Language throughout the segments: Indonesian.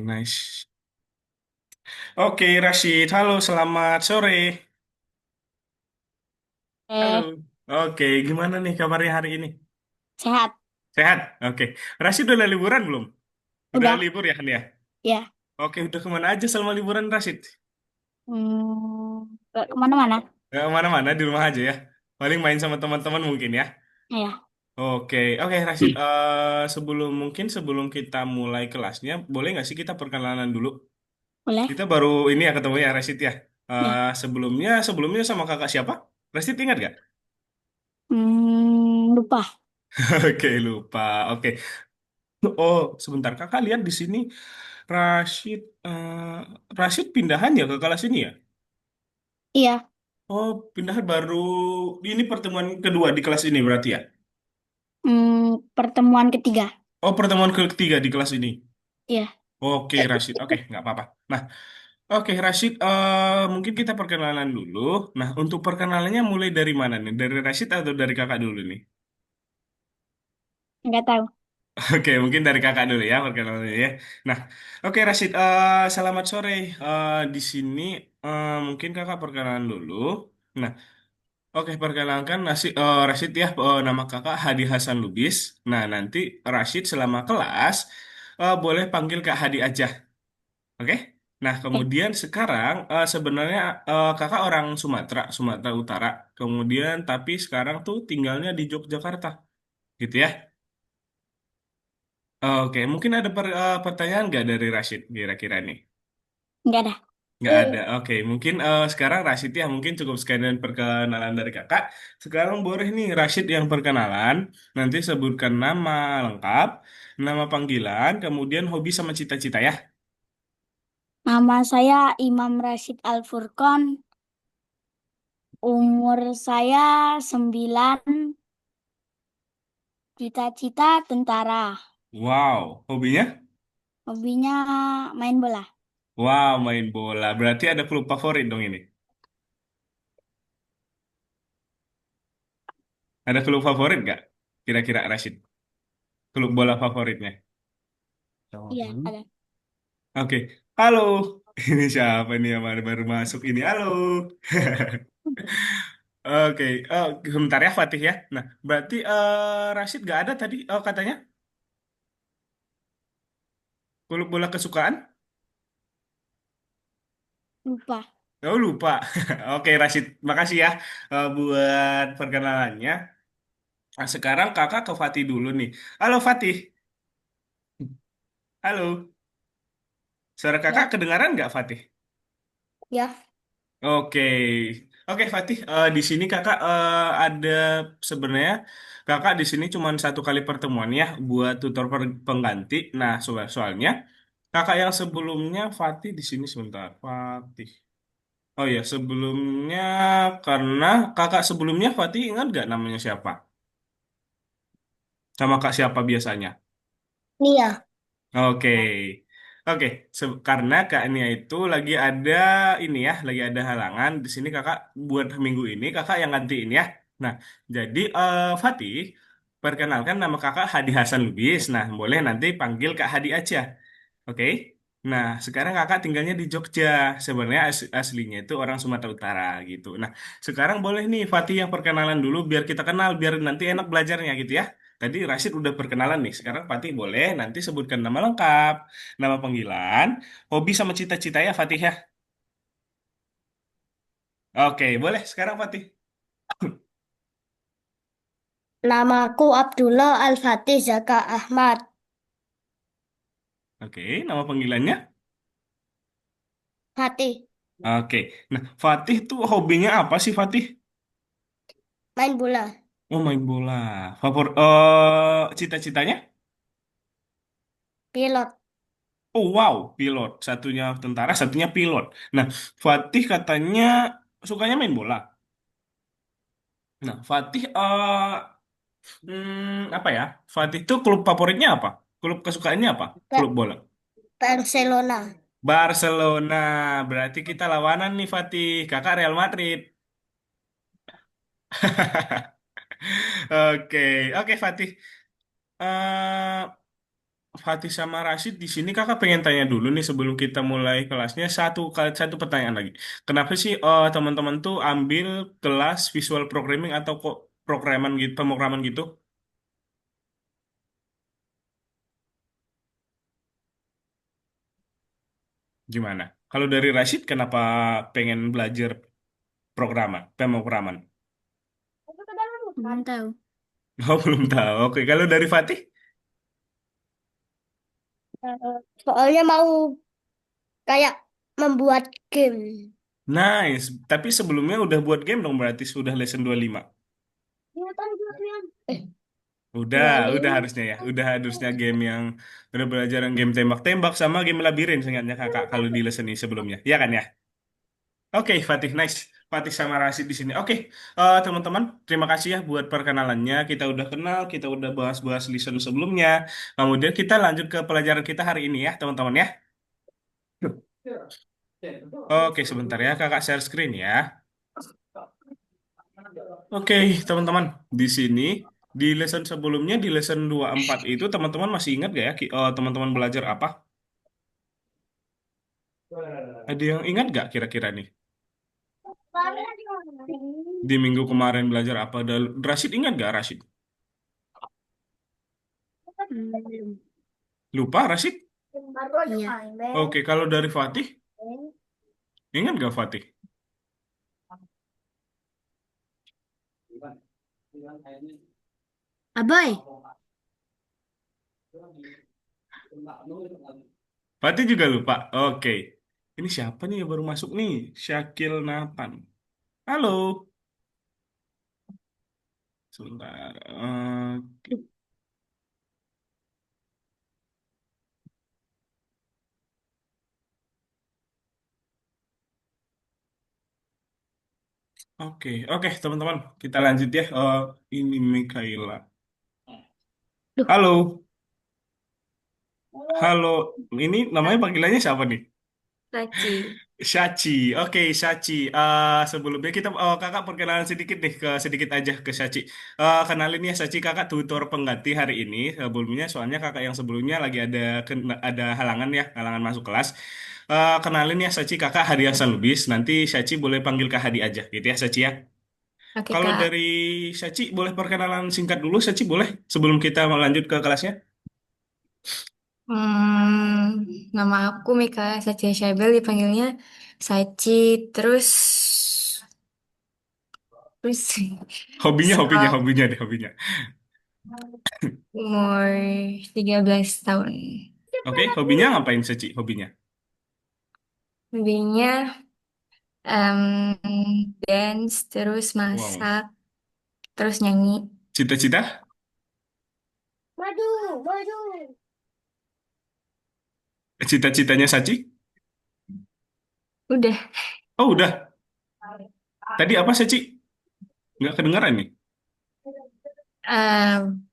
nice. Oke, Rashid. Halo, selamat sore. Halo. Oke, gimana nih kabarnya hari ini? Sehat. Sehat? Oke. Rashid udah liburan belum? Udah Udah, libur ya kan ya? ya. Oke, udah kemana aja selama liburan, Rashid? Gak kemana-mana. Gak kemana-mana, di rumah aja ya? Paling main sama teman-teman mungkin ya? Ya, Oke, oke Rashid. Sebelum kita mulai kelasnya, boleh nggak sih kita perkenalan dulu? boleh. Kita baru ini ya ketemu ya, Rashid ya? Ya. Sebelumnya sama kakak siapa? Rashid ingat gak? Lupa. Oke, lupa. Oke. Oh, sebentar. Kakak lihat di sini Rashid Rashid pindahan ya ke kelas ini ya? Iya. Oh, pindahan baru ini pertemuan kedua di kelas ini berarti ya? Pertemuan ketiga. Oh, pertemuan ketiga di kelas ini. Iya. Oke, Rashid. Oke, nggak apa-apa. Nah, oke, Rashid, mungkin kita perkenalan dulu. Nah, untuk perkenalannya mulai dari mana nih? Dari Rashid atau dari kakak dulu nih? Nggak tahu. Oke, mungkin dari kakak dulu ya perkenalannya ya. Nah, oke Rashid, selamat sore. Di sini mungkin kakak perkenalan dulu. Nah, oke perkenalkan Rashid ya. Nama kakak Hadi Hasan Lubis. Nah, nanti Rashid selama kelas boleh panggil Kak Hadi aja. Oke? Nah, Oke. kemudian sekarang sebenarnya kakak orang Sumatera, Sumatera Utara. Kemudian tapi sekarang tuh tinggalnya di Yogyakarta, gitu ya. Oke, mungkin ada pertanyaan nggak dari Rashid kira-kira nih? Nggak ada. Nggak ada. Oke, mungkin sekarang Rashid ya mungkin cukup sekalian perkenalan dari kakak. Sekarang boleh nih Rashid yang perkenalan. Nanti sebutkan nama lengkap, nama panggilan, kemudian hobi sama cita-cita ya. Nama saya Imam Rashid Al-Furqon. Umur saya 9. Cita-cita tentara. Wow, hobinya? Hobinya main bola. Wow, main bola. Berarti ada klub favorit dong ini. Ada klub favorit nggak? Kira-kira Rashid, klub bola favoritnya. Iya, Tahu. ada. Oke, halo. Ini siapa nih yang baru masuk ini? Halo. Oke, sebentar ya Fatih ya. Nah, berarti Rashid gak ada tadi katanya klub bola kesukaan? Lupa. Oh lupa. Oke Rashid, makasih ya buat perkenalannya. Nah, sekarang kakak ke Fatih dulu nih. Halo Fatih. Halo. Suara kakak Ya. kedengaran nggak Fatih? Ya. Oke, oke Fatih, di sini kakak ada sebenarnya kakak di sini cuma satu kali pertemuan ya buat tutor pengganti. Nah, soalnya kakak yang sebelumnya Fatih di sini sebentar, Fatih. Oh ya, sebelumnya karena kakak sebelumnya Fatih ingat nggak namanya siapa? Sama kak siapa biasanya? Nia. Oke, oke. Karena Kak Nia itu lagi ada ini ya, lagi ada halangan di sini kakak buat minggu ini kakak yang gantiin ya. Nah, jadi Fatih, perkenalkan nama kakak Hadi Hasan Lubis. Nah, boleh nanti panggil Kak Hadi aja. Oke. Nah, sekarang kakak tinggalnya di Jogja. Sebenarnya aslinya itu orang Sumatera Utara gitu. Nah, sekarang boleh nih Fatih yang perkenalan dulu biar kita kenal, biar nanti enak belajarnya gitu ya. Tadi Rashid udah perkenalan nih. Sekarang Fatih boleh nanti sebutkan nama lengkap, nama panggilan, hobi sama cita-cita ya Fatih ya. Oke, boleh sekarang Fatih. Namaku Abdullah Al-Fatih Zaka Ahmad. Oke, nama panggilannya. Fatih. Oke. Nah, Fatih tuh hobinya apa sih Fatih? Main bola. Oh, main bola. Cita-citanya? Pilot. Oh wow, pilot. Satunya tentara, satunya pilot. Nah, Fatih katanya sukanya main bola. Nah, Fatih apa ya? Fatih tuh klub favoritnya apa? Klub kesukaannya apa? Klub Ba- bola. Barcelona. Barcelona. Berarti kita lawanan nih Fatih. Kakak Real Madrid. Oke, oke Fatih. Eh, Fatih sama Rashid di sini kakak pengen tanya dulu nih sebelum kita mulai kelasnya satu pertanyaan lagi. Kenapa sih teman-teman tuh ambil kelas visual programming atau kok programan gitu, pemrograman gitu? Gimana? Kalau dari Rashid kenapa pengen belajar pemrograman? Belum tahu. Oh, belum tahu. Oke, kalau dari Fatih? Soalnya mau kayak membuat game. Nice. Tapi sebelumnya udah buat game dong berarti sudah lesson 25. Eh, Udah 25. harusnya ya. Udah harusnya game yang udah belajar yang game tembak-tembak sama game labirin seingatnya kakak kalau di lesson ini sebelumnya. Iya kan ya? Oke, Fatih, nice. Fatih sama Rasid di sini. Oke, teman-teman, terima kasih ya buat perkenalannya. Kita udah kenal, kita udah bahas-bahas lesson sebelumnya. Kemudian kita lanjut ke pelajaran kita hari ini ya, teman-teman ya. Oke, sebentar ya, kakak share screen ya. Oke, teman-teman, di sini di lesson sebelumnya di lesson 24 itu teman-teman masih ingat gak ya teman-teman belajar apa? Ada yang ingat gak kira-kira nih? Di minggu kemarin belajar apa? Rashid ingat gak Rashid? Hmm. Lupa Rashid? Iya. Oke, kalau dari Fatih, ingat gak Fatih? Aboy. Fatih juga lupa. Oke. Ini siapa nih yang baru masuk nih? Syakil Nathan. Halo. Sebentar. Oke, oke teman-teman. Kita lanjut ya. Ini Mikaela. Duh. Halo. Halo. Ini namanya panggilannya siapa nih? Saci. Syachi, oke Syachi. Sebelumnya kita kakak perkenalan sedikit nih sedikit aja ke Syachi. Kenalin ya Syachi kakak tutor pengganti hari ini. Sebelumnya soalnya kakak yang sebelumnya lagi ada halangan ya halangan masuk kelas. Kenalin ya Syachi kakak Hadi Hasan Lubis. Nanti Syachi boleh panggil Kak Hadi aja gitu ya Syachi ya. Oke, Kalau Kak. dari Syachi boleh perkenalan singkat dulu Syachi boleh sebelum kita melanjut ke kelasnya. Nama aku Mika Sacia Syabel, dipanggilnya Saci. Terus, terus Hobinya deh hobinya. umur 13 tahun. Oke, hobinya ngapain Syachi hobinya? Hobinya dance, terus Wow. masak, terus nyanyi. Cita-cita? Maju, maju. Cita-citanya Sachi? Udah. Oh udah. Tadi apa Sachi? Nggak kedengaran nih. Em,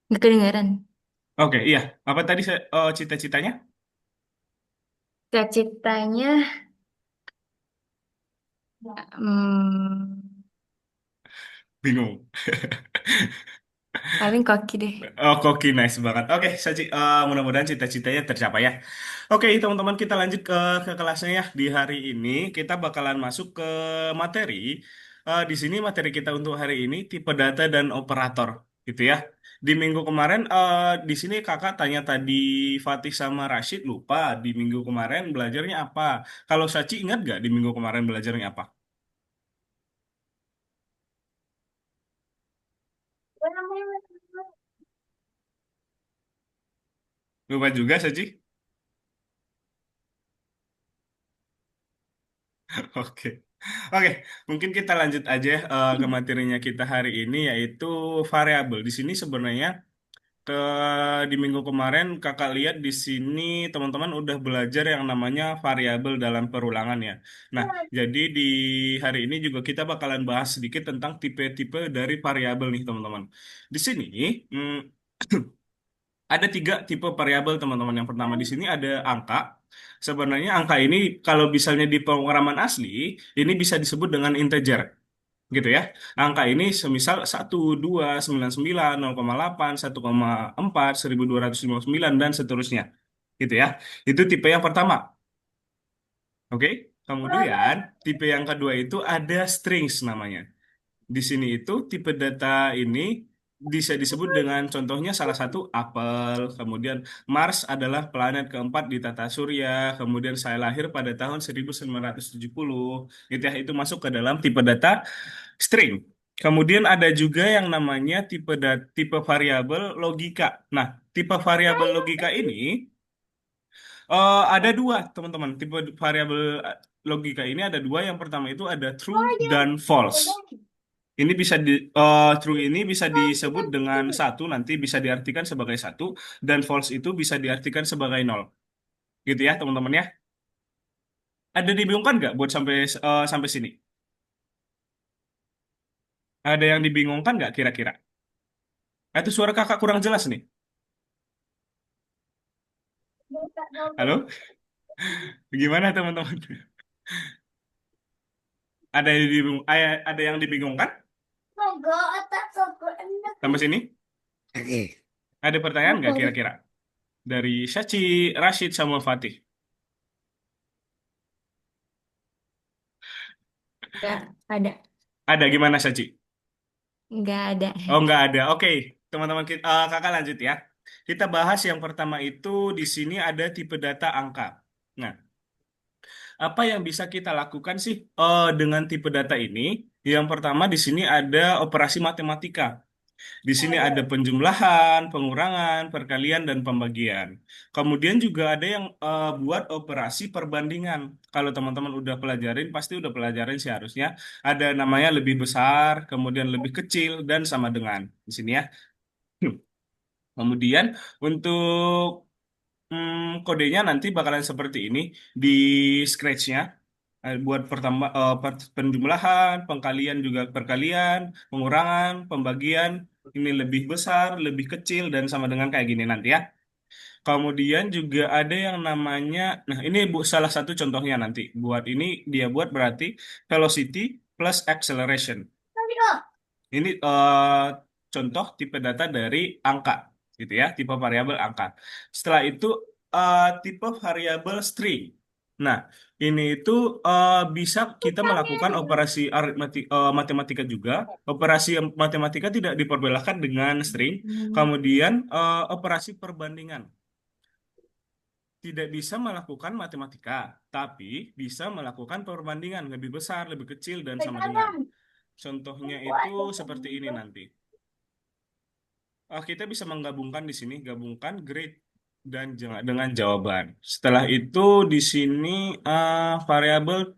Nggak kedengaran. Oke, iya. Apa tadi cita-citanya? Cita-citanya em, Bingung. paling koki deh. Oh, koki nice banget. Oke, Sachi, mudah-mudahan cita-citanya tercapai ya. Oke, teman-teman kita lanjut ke kelasnya ya. Di hari ini kita bakalan masuk ke materi. Di sini materi kita untuk hari ini tipe data dan operator, gitu ya. Di minggu kemarin, di sini kakak tanya tadi Fatih sama Rashid lupa. Di minggu kemarin belajarnya apa? Kalau Sachi ingat gak di minggu kemarin belajarnya apa? Lupa juga Sachi? Oke. Oke, mungkin kita lanjut aja ke materinya kita hari ini yaitu variabel. Di sini sebenarnya ke di minggu kemarin kakak lihat di sini teman-teman udah belajar yang namanya variabel dalam perulangan ya. Nah, jadi di hari ini juga kita bakalan bahas sedikit tentang tipe-tipe dari variabel nih teman-teman. Di sini hmm, ada tiga tipe variabel teman-teman. Yang pertama di sini ada angka. Sebenarnya angka ini kalau misalnya di pemrograman asli, ini bisa disebut dengan integer. gitu ya. Angka ini semisal 1299, 0,8, 1,4, 1259 dan seterusnya. Gitu ya. Itu tipe yang pertama. Oke. Kemudian tipe yang kedua itu ada strings namanya. Di sini itu tipe data ini bisa disebut dengan contohnya salah satu apel, kemudian Mars adalah planet keempat di tata surya, kemudian saya lahir pada tahun 1970, gitu ya, itu masuk ke dalam tipe data string. Kemudian ada juga yang namanya tipe variabel logika. Nah, tipe variabel logika ini ada dua, teman-teman. Tipe variabel logika ini ada dua. Yang pertama itu ada true dan false. Ini bisa true ini bisa disebut dengan satu, nanti bisa diartikan sebagai satu, dan false itu bisa diartikan sebagai nol. Gitu ya, teman-teman ya. Ada dibingungkan nggak buat sampai sini? Ada yang dibingungkan nggak kira-kira? Itu suara kakak kurang jelas nih. Halo? Gimana teman-teman? Ada yang dibingungkan sampai sini? Ada pertanyaan nggak kira-kira? Dari Syaci, Rashid, sama Fatih. Nggak ada. Ada gimana Syaci? Nggak ada. Oh, nggak ada. Oke, teman-teman kakak lanjut ya. Kita bahas yang pertama itu di sini ada tipe data angka. Nah, apa yang bisa kita lakukan sih dengan tipe data ini? Yang pertama di sini ada operasi matematika. Di sini ada penjumlahan, pengurangan, perkalian, dan pembagian. Kemudian juga ada yang buat operasi perbandingan. Kalau teman-teman udah pelajarin, pasti udah pelajarin sih harusnya. Ada namanya lebih besar, kemudian lebih kecil, dan sama dengan. Di sini ya. Kemudian untuk kodenya nanti bakalan seperti ini di Scratch-nya. Buat penjumlahan, pengkalian juga perkalian, pengurangan, pembagian, ini lebih besar, lebih kecil, dan sama dengan kayak gini nanti ya. Kemudian juga ada yang namanya, nah ini salah satu contohnya nanti. Buat ini dia buat berarti velocity plus acceleration. Ini contoh tipe data dari angka, gitu ya, tipe variabel angka. Setelah itu tipe variabel string. Nah, ini itu bisa kita melakukan operasi matematika juga. Operasi matematika tidak diperbelahkan dengan string. Kemudian operasi perbandingan. Tidak bisa melakukan matematika, tapi bisa melakukan perbandingan lebih besar, lebih kecil, dan sama dengan. Contohnya itu seperti ini nanti. Kita bisa menggabungkan di sini, gabungkan grade dan dengan jawaban. Setelah itu di sini variabel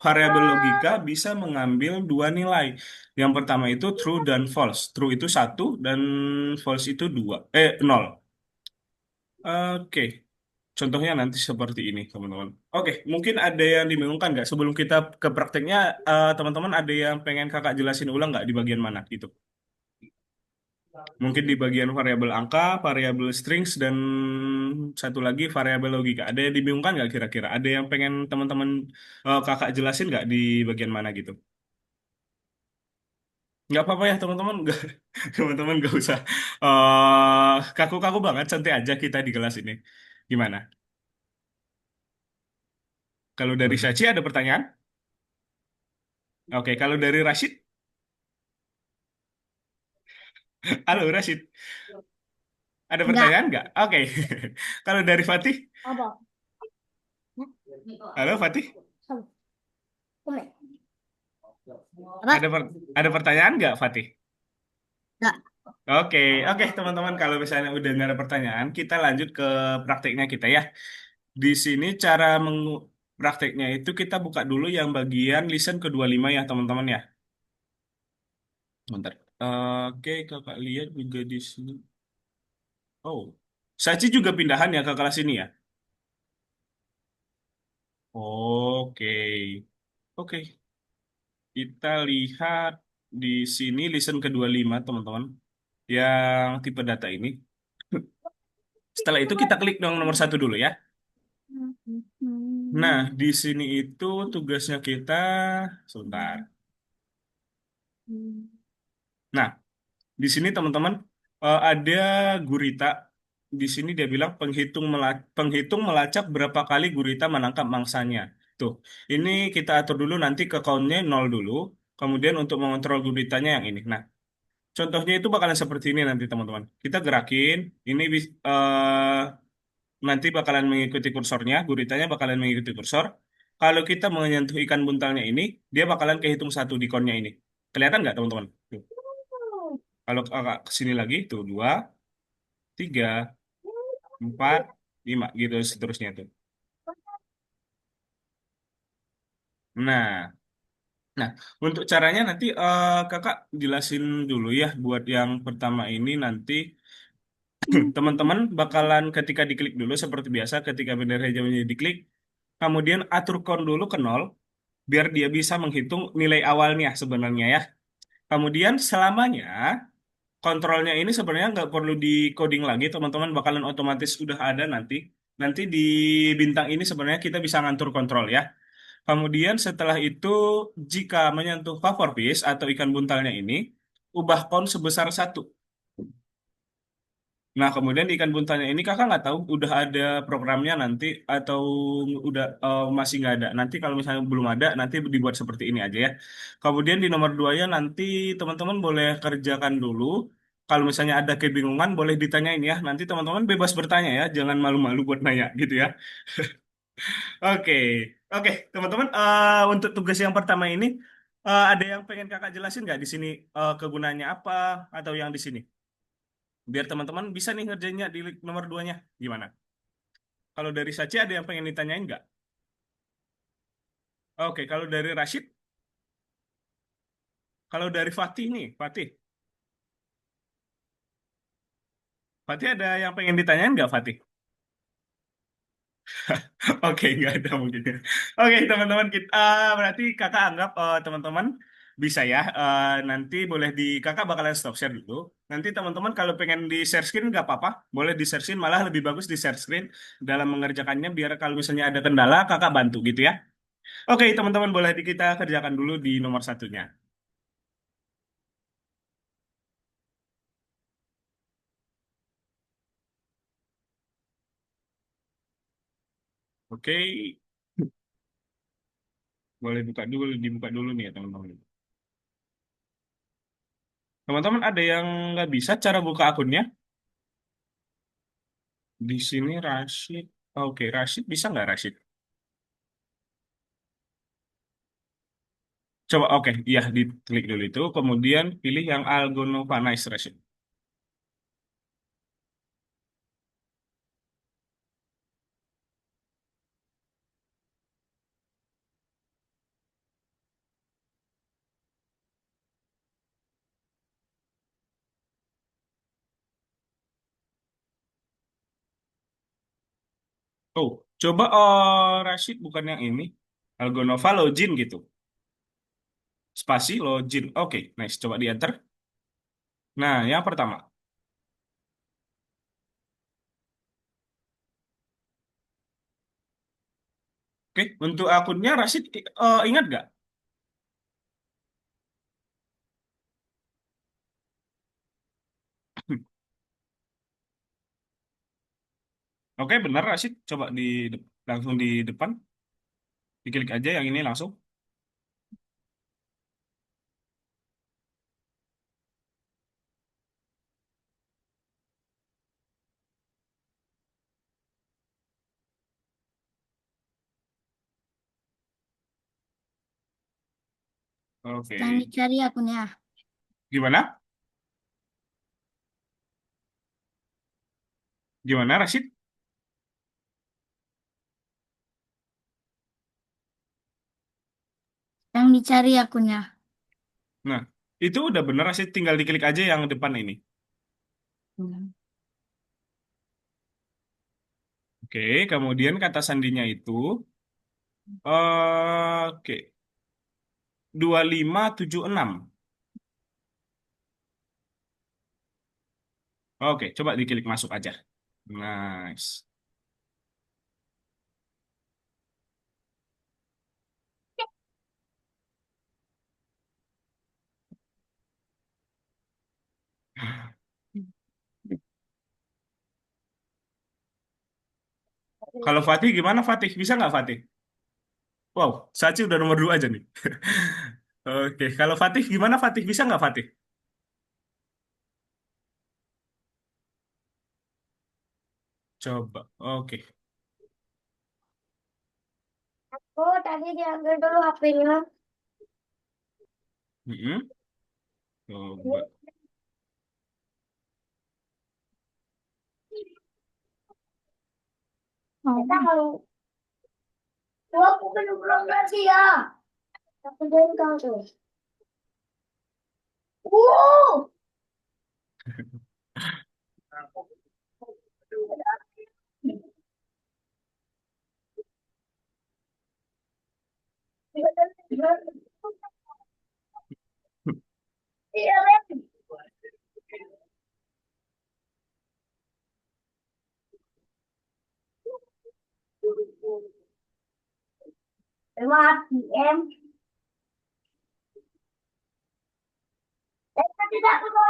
variabel logika bisa mengambil dua nilai. Yang pertama itu true dan false. True itu satu dan false itu dua, nol. Oke, contohnya nanti seperti ini, teman-teman. Oke, mungkin ada yang dibingungkan nggak? Sebelum kita ke prakteknya, teman-teman ada yang pengen kakak jelasin ulang nggak di bagian mana gitu? Mungkin di bagian variabel angka, variabel strings, dan satu lagi variabel logika. Ada yang dibingungkan nggak kira-kira? Ada yang pengen teman-teman kakak jelasin nggak di bagian mana gitu? Nggak apa-apa ya teman-teman, nggak teman-teman nggak usah kaku-kaku banget, santai aja kita di kelas ini. Gimana? Kalau dari Syachi ada pertanyaan? Oke, kalau dari Rashid, halo Rashid, ada Nggak. pertanyaan nggak? Oke, kalau dari Fatih, Apa? halo Fatih, ada Apa? ada pertanyaan nggak Fatih? Nggak. Oke, oke teman-teman, kalau misalnya udah nggak ada pertanyaan, kita lanjut ke prakteknya kita ya. Di sini cara prakteknya itu kita buka dulu yang bagian listen ke-25 ya teman-teman ya. Bentar. Oke, kakak lihat juga di sini. Oh, Sachi juga pindahan ya ke kelas ini ya? Oke, oke. Kita lihat di sini listen ke-25 teman-teman. Yang tipe data ini. Setelah itu kita klik dong nomor satu dulu ya. Nah, di sini itu tugasnya kita, sebentar. Nah, di sini teman-teman ada gurita. Di sini dia bilang penghitung melacak berapa kali gurita menangkap mangsanya. Tuh, ini kita atur dulu nanti ke countnya 0 dulu. Kemudian untuk mengontrol guritanya yang ini. Nah, contohnya itu bakalan seperti ini nanti teman-teman. Kita gerakin, ini nanti bakalan mengikuti kursornya, guritanya bakalan mengikuti kursor. Kalau kita menyentuh ikan buntalnya ini, dia bakalan kehitung satu di konnya ini. Kelihatan nggak teman-teman? Tuh. Kalau kakak kesini lagi, tuh dua, tiga, empat, lima, gitu seterusnya tuh. Nah, nah untuk caranya nanti kakak jelasin dulu ya buat yang pertama ini nanti teman-teman bakalan ketika diklik dulu seperti biasa ketika bendera hijaunya diklik, kemudian atur count dulu ke nol biar dia bisa menghitung nilai awalnya sebenarnya ya. Kemudian selamanya kontrolnya ini sebenarnya nggak perlu di coding lagi, teman-teman bakalan otomatis udah ada nanti. Nanti di bintang ini sebenarnya kita bisa ngatur kontrol ya. Kemudian setelah itu jika menyentuh favor fish atau ikan buntalnya ini, ubah count sebesar satu. Nah, kemudian di ikan buntalnya ini kakak nggak tahu udah ada programnya nanti atau udah masih nggak ada. Nanti kalau misalnya belum ada, nanti dibuat seperti ini aja ya. Kemudian di nomor 2 ya nanti teman-teman boleh kerjakan dulu. Kalau misalnya ada kebingungan boleh ditanyain ya. Nanti teman-teman bebas bertanya ya, jangan malu-malu buat nanya gitu ya. Oke, oke teman-teman untuk tugas yang pertama ini ada yang pengen kakak jelasin nggak di sini kegunaannya apa atau yang di sini? Biar teman-teman bisa nih ngerjainnya di nomor duanya. Gimana? Kalau dari Sachi ada yang pengen ditanyain nggak? Oke, kalau dari Rashid, kalau dari Fatih nih, Fatih ada yang pengen ditanyain nggak Fatih? Oke, nggak ada mungkin ya. Oke, teman-teman kita berarti kakak anggap teman-teman bisa ya. Nanti boleh di kakak bakalan stop share dulu. Nanti teman-teman kalau pengen di share screen nggak apa-apa, boleh di share screen malah lebih bagus di share screen dalam mengerjakannya biar kalau misalnya ada kendala kakak bantu gitu ya. Oke, teman-teman boleh kita kerjakan dulu di nomor satunya. Oke, boleh buka dulu, dibuka dulu nih ya teman-teman. Teman-teman ada yang nggak bisa cara buka akunnya? Di sini Rashid. Oke, Rashid bisa nggak Rashid? Coba oke, iya diklik dulu itu, kemudian pilih yang Algonova Nice Rashid. Oh, coba Rashid bukan yang ini. Algonova login gitu. Spasi login. Oke, nice. Coba di enter. Nah, yang pertama. Oke, untuk akunnya Rashid ingat nggak? Oke, benar Rashid. Coba langsung di depan. Diklik aja yang ini langsung. Oke. Yang dicari akunnya. Gimana? Gimana Rashid? Yang dicari akunnya. Nah, itu udah bener sih, tinggal diklik aja yang depan ini. Hmm. Oke, kemudian kata sandinya itu, oke, 2576. Oke, coba diklik masuk aja. Nice. Kalau Fatih gimana Fatih? Bisa nggak Fatih? Wow, Sachi udah nomor 2 aja nih. Oke, kalau Fatih gimana Fatih? Bisa nggak Fatih? Coba. Oke. Oh, tadi diambil dulu HP-nya. Mm-mm. Coba. Kita kalau aku belum lagi ya. Aku jadi kau tuh. Uh, iya, mati em. Tidak perlu.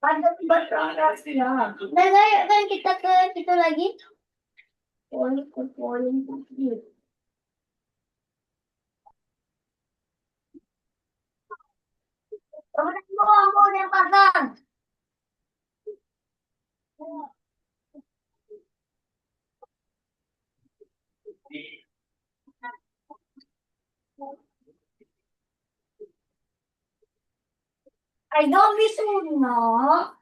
Ada bertransaksi ya. Nah, ayo kan kita ke situ lagi. Poin ke poin. Kamu mau yang pasang. I don't listen, no.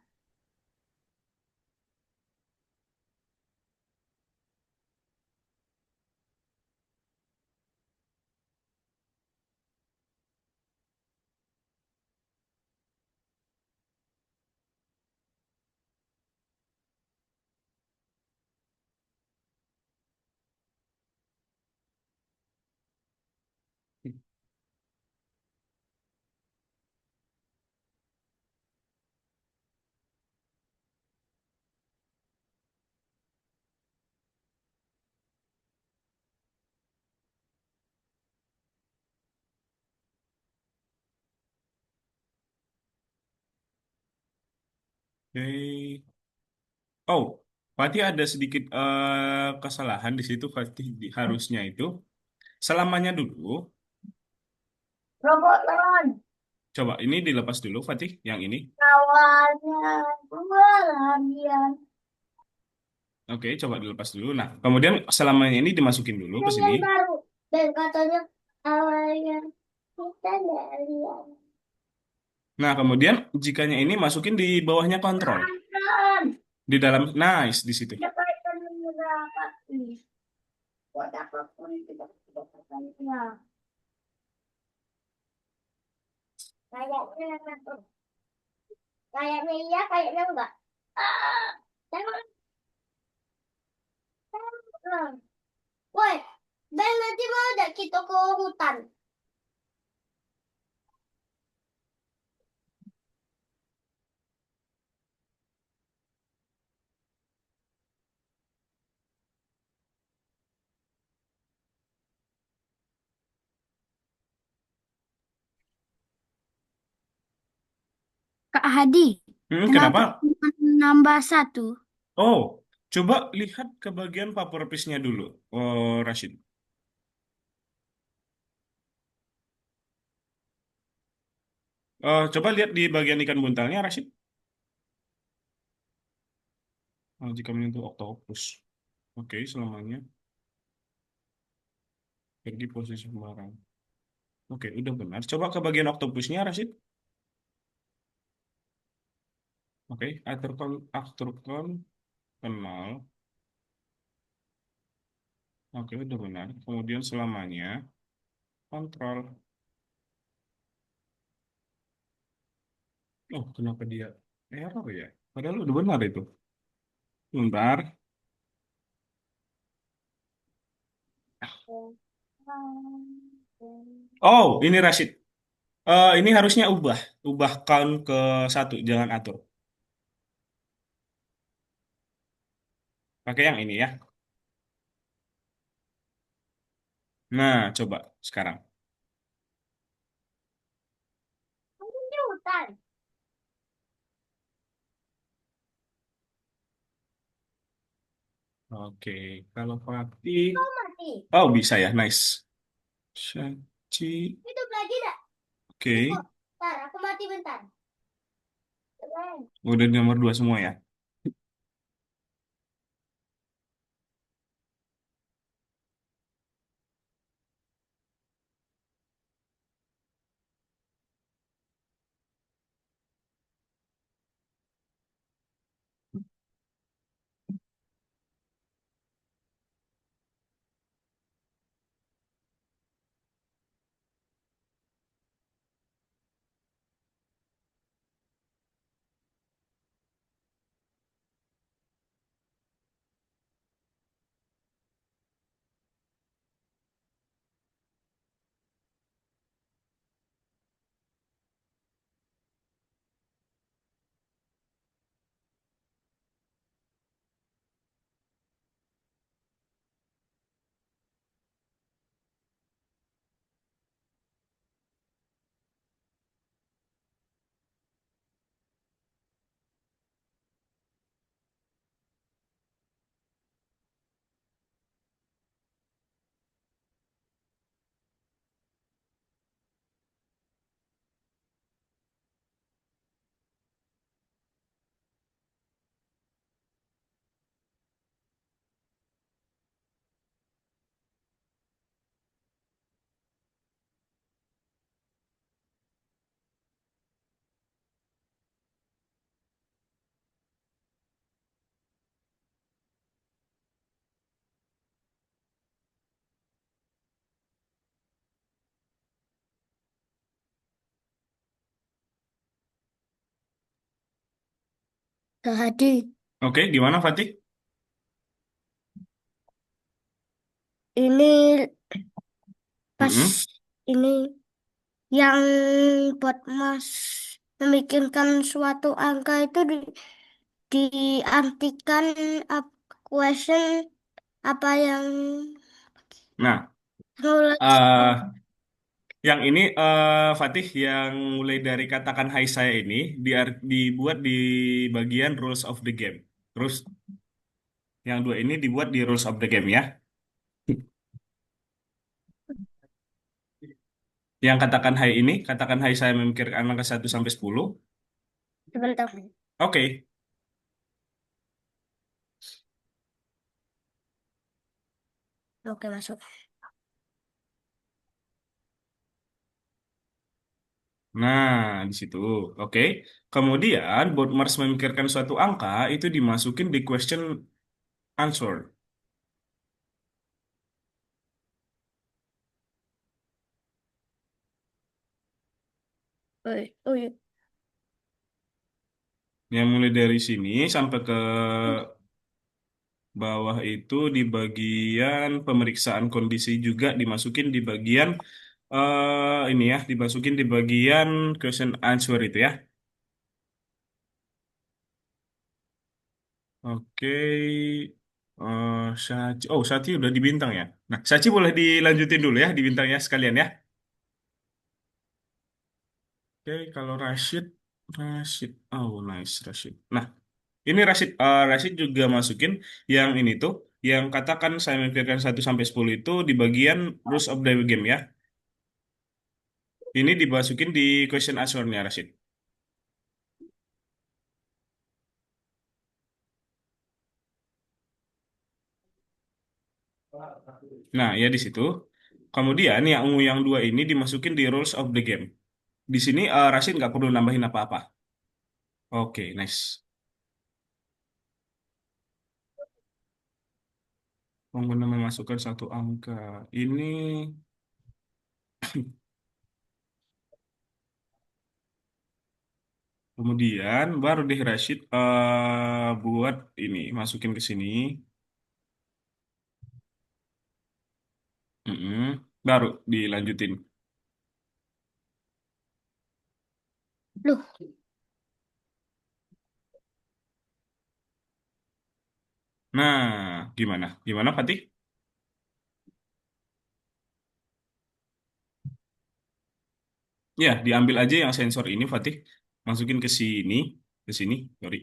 Oke. Oh, Fatih ada sedikit kesalahan di situ. Fatih harusnya itu selamanya dulu. Robot lawan. Coba ini dilepas dulu, Fatih. Yang ini. Kawannya. Kemalahan. Oke, coba dilepas dulu. Nah, kemudian selamanya ini dimasukin dulu ke Dan sini. yang baru. Dan katanya awalnya kita nggak lihat. Nah, kemudian jikanya ini masukin di bawahnya kontrol. Pelan-pelan. Di dalam, nice, di situ. Ada kaitan dengan berapa nih? Buat apapun tidak tidak terkait. Kayaknya, kayaknya iya, kayaknya enggak. Ah, jangan, jangan. Woi, Ben nanti mau ada kita ke hutan. Kak Hadi, kenapa Kenapa? cuma nambah satu? Oh, coba lihat ke bagian paper piece-nya dulu, oh, Rashid. Coba lihat di bagian ikan buntalnya, Rashid. Jika menyentuh octopus. Oke, selamanya pergi posisi sembarang. Oke, udah benar. Coba ke bagian octopusnya, Rashid. Oke, aturkan kenal. Oke, udah benar. Kemudian selamanya kontrol. Oh, kenapa dia error ya? Padahal udah benar itu. Bentar. Oh, ini Rashid. Ini harusnya ubah count ke 1, jangan atur. Pakai yang ini ya. Nah, coba sekarang. Ini hutan. Oke, kalau Fatih, Oh, mati. oh bisa ya, nice. Syaci, Hidup lagi dah. oke, Bentar, aku mati bentar. udah nomor dua semua ya. Tadi Oke, gimana Fatih? ini Mm-mm. pas ini yang buat Mas memikirkan suatu angka itu diartikan question apa yang Nah, mulai eh yang ini Fatih yang mulai dari katakan hai saya ini dibuat di bagian rules of the game. Terus yang dua ini dibuat di rules of the game ya. Yang katakan hai ini, katakan hai saya memikirkan angka 1 sampai 10. sebentar. Oke. Oke, masuk. Nah, di situ. Oke. Kemudian, Mars memikirkan suatu angka itu dimasukin di question answer. Oh, iya. Yang mulai dari sini sampai ke bawah itu di bagian pemeriksaan kondisi juga dimasukin di bagian ini ya, dimasukin di bagian question answer itu ya. Oke. Sati udah di bintang ya. Nah, Sachi boleh dilanjutin dulu ya di bintangnya sekalian ya. Oke, kalau Rashid, oh nice Rashid. Nah, ini Rashid juga masukin yang ini tuh, yang katakan saya memikirkan 1 sampai 10 itu di bagian rules of the game ya. Ini dimasukin di question answer-nya Rashid. Nah, ya di situ. Kemudian yang dua ini dimasukin di rules of the game. Di sini Rashid nggak perlu nambahin apa-apa. Oke, nice. Pengguna memasukkan satu angka. Ini kemudian baru deh Rashid buat ini masukin ke sini. Mm-mm. Baru dilanjutin. Loh, Nah, gimana? Gimana, Fatih? Ya, diambil aja yang sensor ini, Fatih. Masukin ke sini, sorry.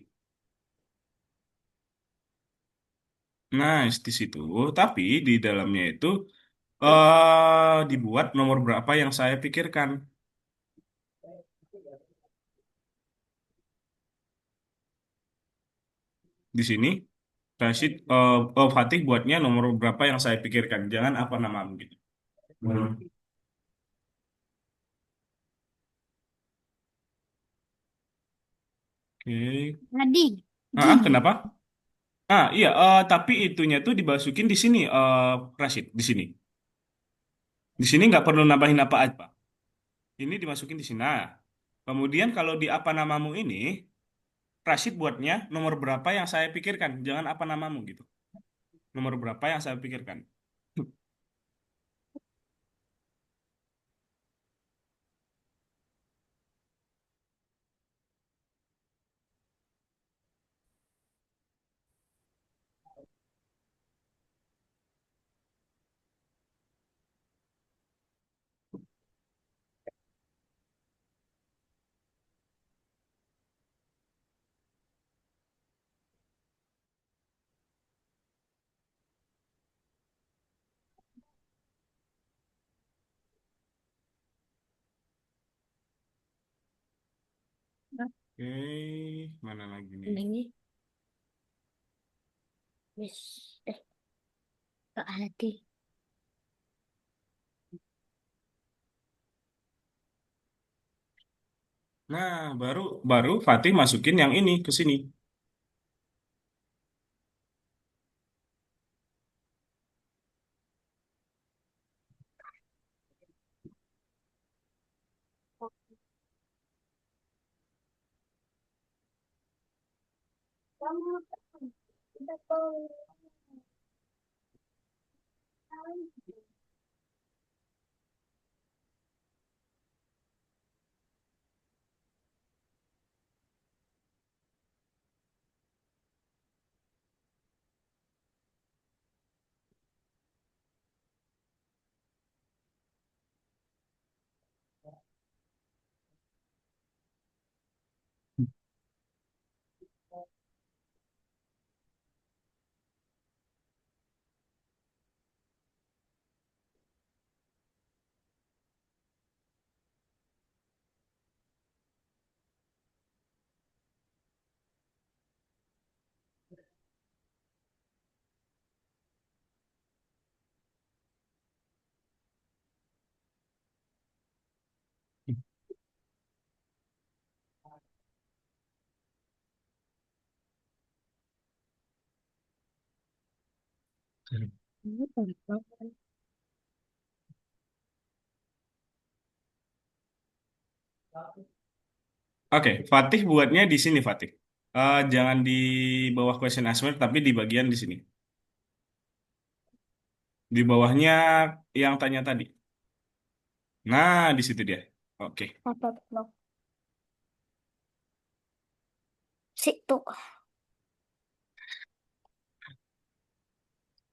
Nice di situ. Tapi di dalamnya itu dibuat nomor berapa yang saya pikirkan. Di sini Rashid, Fatih buatnya nomor berapa yang saya pikirkan. Jangan apa namamu gitu. Oke. Tadi. Gini. Kenapa? Iya, tapi itunya tuh dimasukin di sini, Rashid, di sini. Di sini nggak perlu nambahin apa-apa. Ini dimasukin di sini. Nah, kemudian kalau di apa namamu ini, Rashid buatnya nomor berapa yang saya pikirkan. Jangan apa namamu gitu. Nomor berapa yang saya pikirkan. Oke, mana lagi nih? Ini. Wis. Kak Hadi. Nah, baru baru Fatih masukin yang ini ke sini. Oke, Fatih buatnya di sini, Fatih. Jangan di bawah question answer, tapi di bagian di sini. Di bawahnya yang tanya tadi. Nah, di situ dia. Oke. Apa blok? Situ.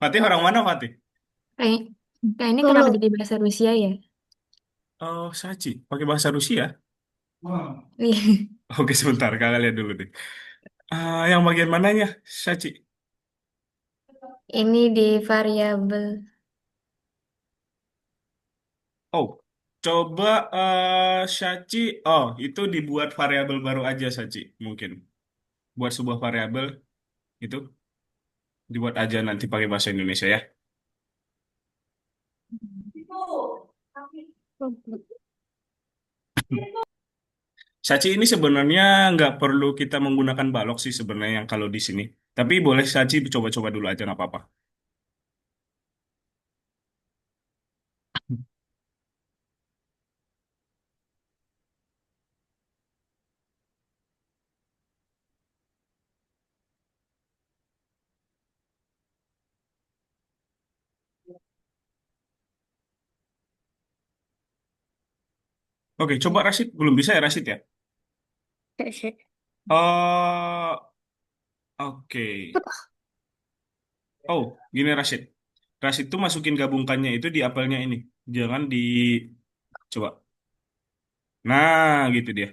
Fatih orang mana, Fatih? Kayak, ini kenapa Dulu. jadi bahasa Rusia ya? Oh, Sachi. Pakai bahasa Rusia. Iya. Oke, sebentar. Kakak lihat dulu deh. Yang bagian mananya, Sachi? Ini di variabel. Oh, coba Sachi. Oh, itu dibuat variabel baru aja, Sachi. Mungkin. Buat sebuah variabel itu dibuat aja nanti pakai bahasa Indonesia ya. Saci ini sebenarnya nggak perlu kita menggunakan balok sih sebenarnya yang kalau di sini. Tapi boleh saci coba-coba dulu aja nggak apa-apa. Oke, coba Rashid. Belum bisa ya Rashid ya? Oh, oke. Oh, gini Rashid. Rashid tuh masukin gabungkannya itu di apelnya ini. Jangan di... Coba. Nah, gitu dia.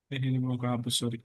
Ini mau kehapus, sorry.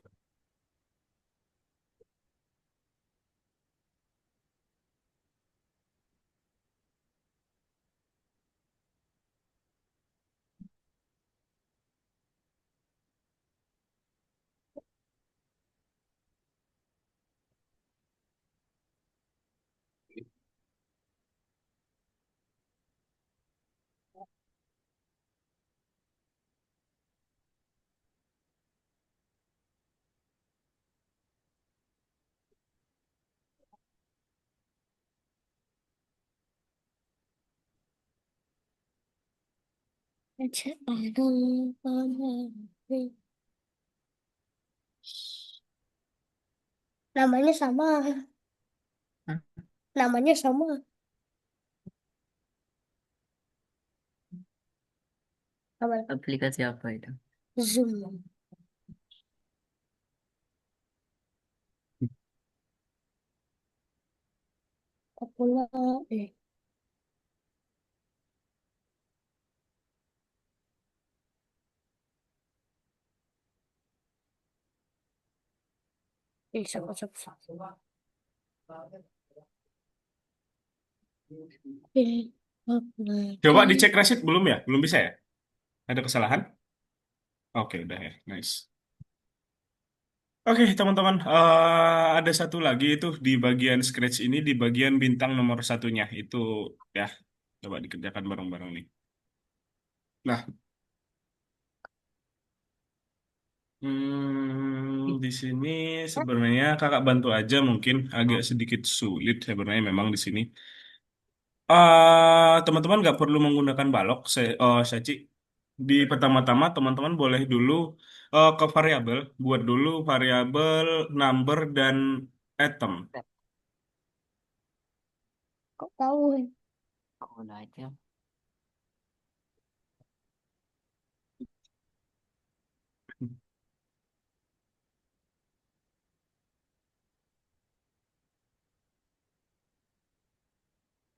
Namanya sama. Hah? Namanya sama. Apa? Aplikasi apa itu? Zoom. Populer. Sama sama. Coba dicek Rashid, belum ya? Belum bisa ya? Ada kesalahan? Oke, udah ya. Nice. Oke, teman-teman. Ada satu lagi itu di bagian Scratch ini, di bagian bintang nomor satunya. Itu ya, coba dikerjakan bareng-bareng nih. Nah, di sini sebenarnya kakak bantu aja mungkin agak sedikit sulit sebenarnya memang di sini. Teman-teman nggak perlu menggunakan balok, Saci. Di pertama-tama teman-teman boleh dulu ke variabel, buat dulu variabel number dan atom. Kok tahu? Aku udah aja.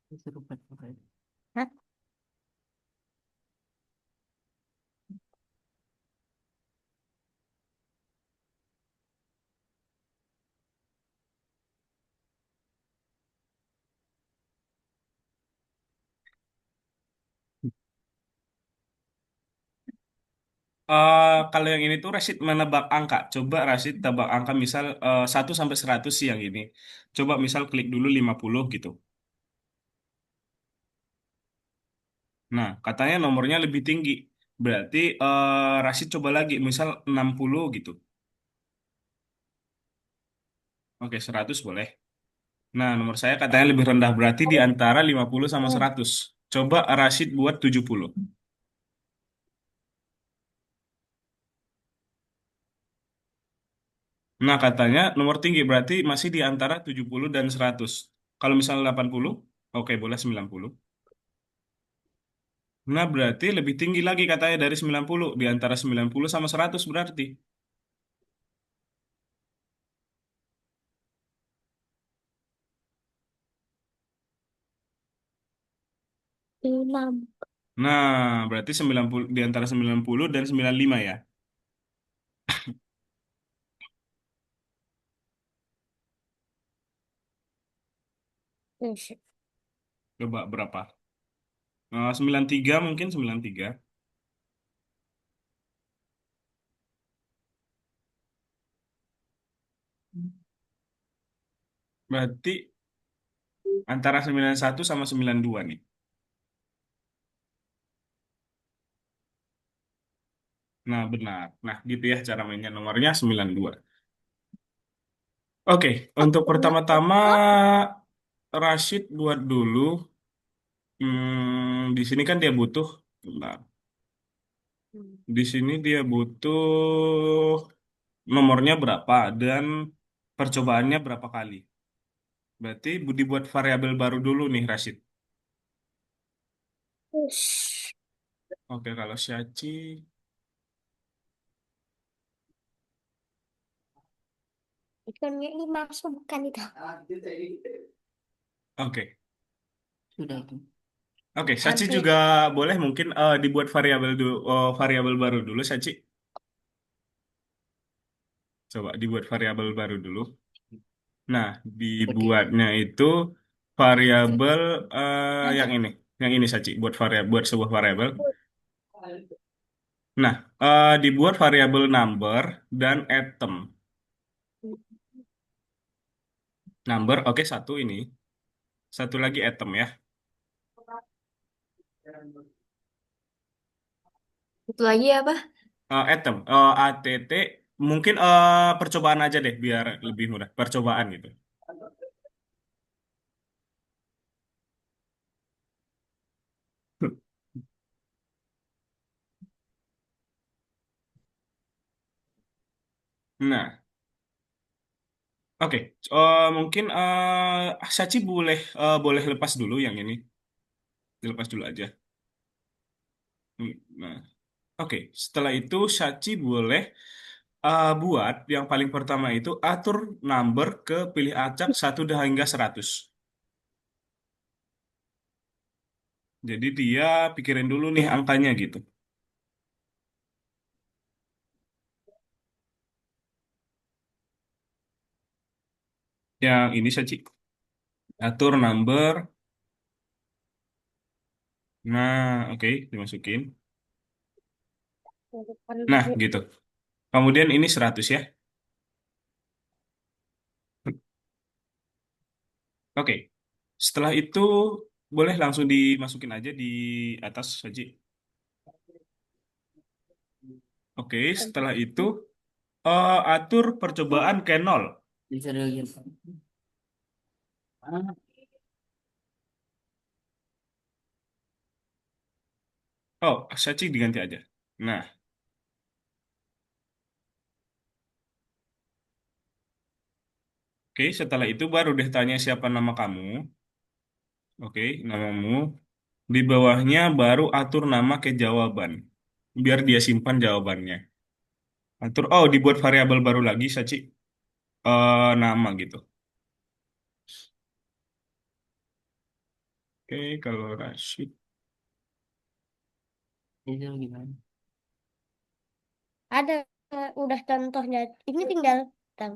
Disuruh buat apa itu? Hah? Kalau yang ini tuh Rashid menebak angka. Coba Rashid tebak angka misal 1 sampai 100 sih yang ini. Coba misal klik dulu 50 gitu. Nah, katanya nomornya lebih tinggi. Berarti Rashid coba lagi misal 60 gitu. Oke, 100 boleh. Nah, nomor saya katanya lebih rendah. Berarti di antara 50 sama 100. Coba Rashid buat 70. Nah, katanya nomor tinggi berarti masih di antara 70 dan 100. Kalau misalnya 80, oke boleh 90. Nah, berarti lebih tinggi lagi katanya dari 90. Di antara 90 sama 100 berarti. 6. Nah, berarti 90 di antara 90 dan 95 ya. Coba berapa? 93 mungkin 93. Berarti antara 91 sama 92 nih. Nah, benar. Nah, gitu ya cara mainnya. Nomornya 92. Oke, untuk pertama-tama Rashid buat dulu. Di sini kan dia butuh. Bentar. Di sini dia butuh nomornya berapa dan percobaannya berapa kali. Berarti dibuat variabel baru dulu nih, Rashid. Oke, kalau Syaci. Ikannya ini masuk bukan itu. Oke. Sudah itu. Oke, Syaci Habis. juga boleh mungkin dibuat variabel dulu, variabel baru dulu, Syaci. Coba dibuat variabel baru dulu. Nah, Oke. dibuatnya itu variabel yang ini. Yang ini Saci, buat variabel, buat sebuah variabel. Nah, dibuat variabel number dan item. Number, oke satu ini. Satu lagi item ya. Itu lagi apa? Item, ATT. Mungkin percobaan aja deh biar lebih mudah. Percobaan gitu. Nah, oke. Mungkin Sachi boleh lepas dulu yang ini. Dilepas dulu aja. Nah, oke. Setelah itu Sachi boleh buat yang paling pertama itu atur number ke pilih acak 1 hingga 100. Jadi dia pikirin dulu nih angkanya gitu. Yang ini Sachi atur number. Nah, oke, dimasukin. Nah, gitu. Kemudian ini 100 ya. Oke. Setelah itu boleh langsung dimasukin aja di atas Sachi. Oke, setelah itu atur percobaan ke 0. Bisa lagi. Oh, Sachi diganti aja. Nah, oke, setelah itu baru deh tanya siapa nama kamu. Oke, namamu. Di bawahnya baru atur nama ke jawaban. Biar dia simpan jawabannya. Atur, oh, dibuat variabel baru lagi, Sachi. Nama gitu. Oke, kalau Rashid. Itu gimana? Ada udah contohnya. Ini tinggal tang.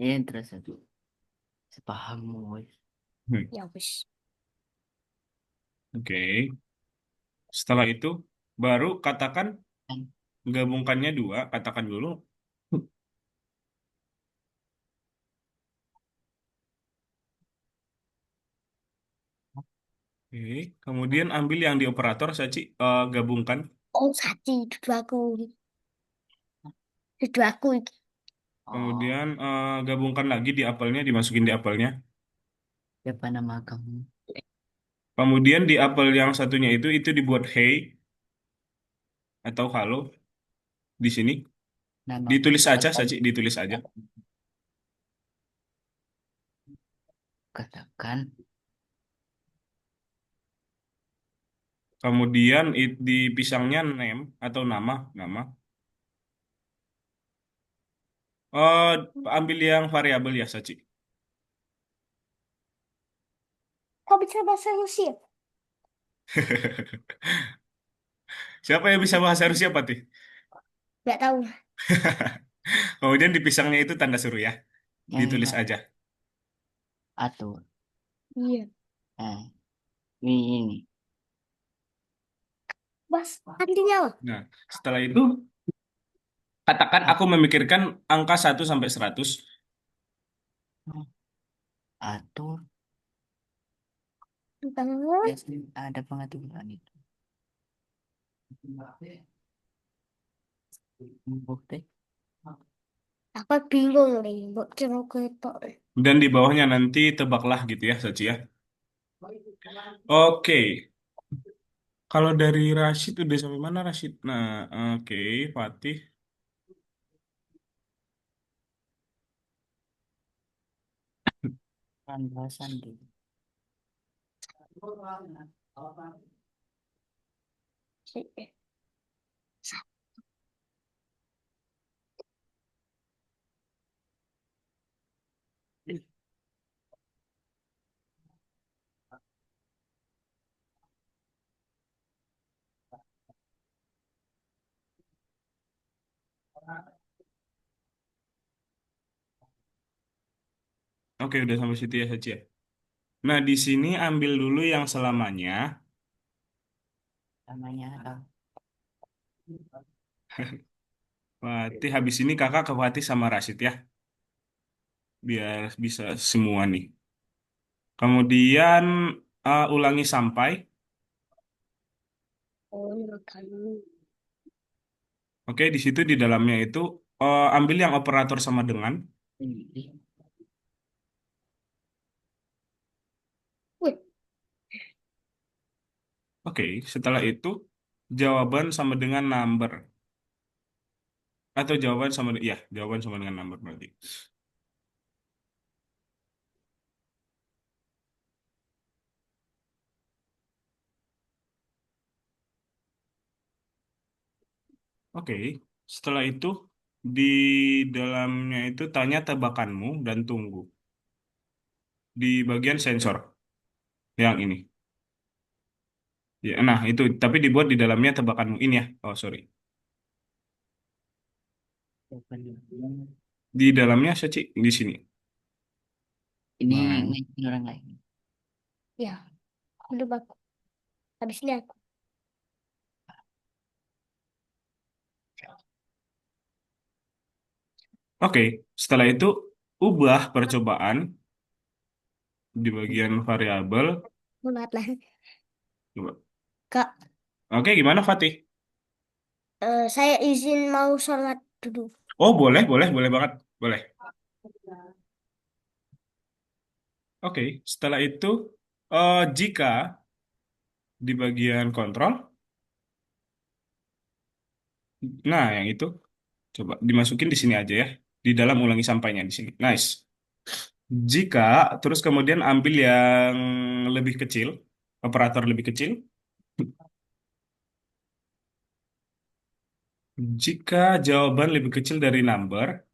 Eh, terus satu. Sepahammu, wes. Hmm, Ya wis. Oke. Setelah itu, baru katakan Kan, gabungkannya dua. Katakan dulu. Oke. Kemudian ambil yang di operator, Sachi. Gabungkan. Oh, Sati, duduk aku iki. oh, Kemudian gabungkan lagi di apelnya, dimasukin di apelnya. siapa nama kamu? Kemudian di apel yang satunya itu dibuat hey atau halo di sini. Nama Ditulis aja, Saci, ditulis aja. katakan Kemudian di pisangnya name atau nama, nama. Eh ambil yang variabel ya, Saci. Kok bisa bahasa Rusia? Siapa yang bisa bahasa Rusia, Pati? Gak tahu. Kemudian di pisangnya itu tanda seru ya. yang ini Ditulis aja. atur. Iya. Nah, ini. Bas, artinya apa? Nah, setelah itu katakan At- aku memikirkan angka 1 sampai 100. Atur. Tentang Ya, ada pengaturan itu. Bukti. aku bingung nih, buat cerita itu. Dan di bawahnya nanti tebaklah gitu ya, Saci ya. Oke. Kalau dari Rashid udah sampai mana Rashid? Nah, oke, Fatih. Pembahasan di. Oke, udah sampai situ ya, Saci ya. Nah, di sini ambil dulu yang selamanya. Namanya apa? Berarti habis ini kakak ke Fatih sama Rashid ya. Biar bisa semua nih. Kemudian ulangi sampai. Oh, makan. Oke, di situ di dalamnya itu ambil yang operator sama dengan. Ini. Wih, Oke, setelah itu jawaban sama dengan number. Atau jawaban sama, ya, jawaban sama dengan number berarti. Oke, setelah itu di dalamnya itu tanya tebakanmu dan tunggu. Di bagian sensor yang ini. Ya, nah itu, tapi dibuat di dalamnya tebakanmu ini ya. Oh, sorry. Di dalamnya Saci, di sini. Ini Nah, ngaitin orang lain. ya, udah bagus. Habis ini aku. oke, setelah itu ubah percobaan di bagian variabel. Mulat lah. Coba. Kak, Oke, gimana Fatih? saya izin mau sholat dulu. Oh, boleh, boleh, boleh banget. Boleh. Oke, setelah itu jika di bagian kontrol, nah yang itu coba dimasukin di sini aja ya. Di dalam ulangi sampainya di sini. Nice. Jika terus kemudian ambil yang lebih kecil, operator lebih kecil. Jika jawaban lebih kecil dari number,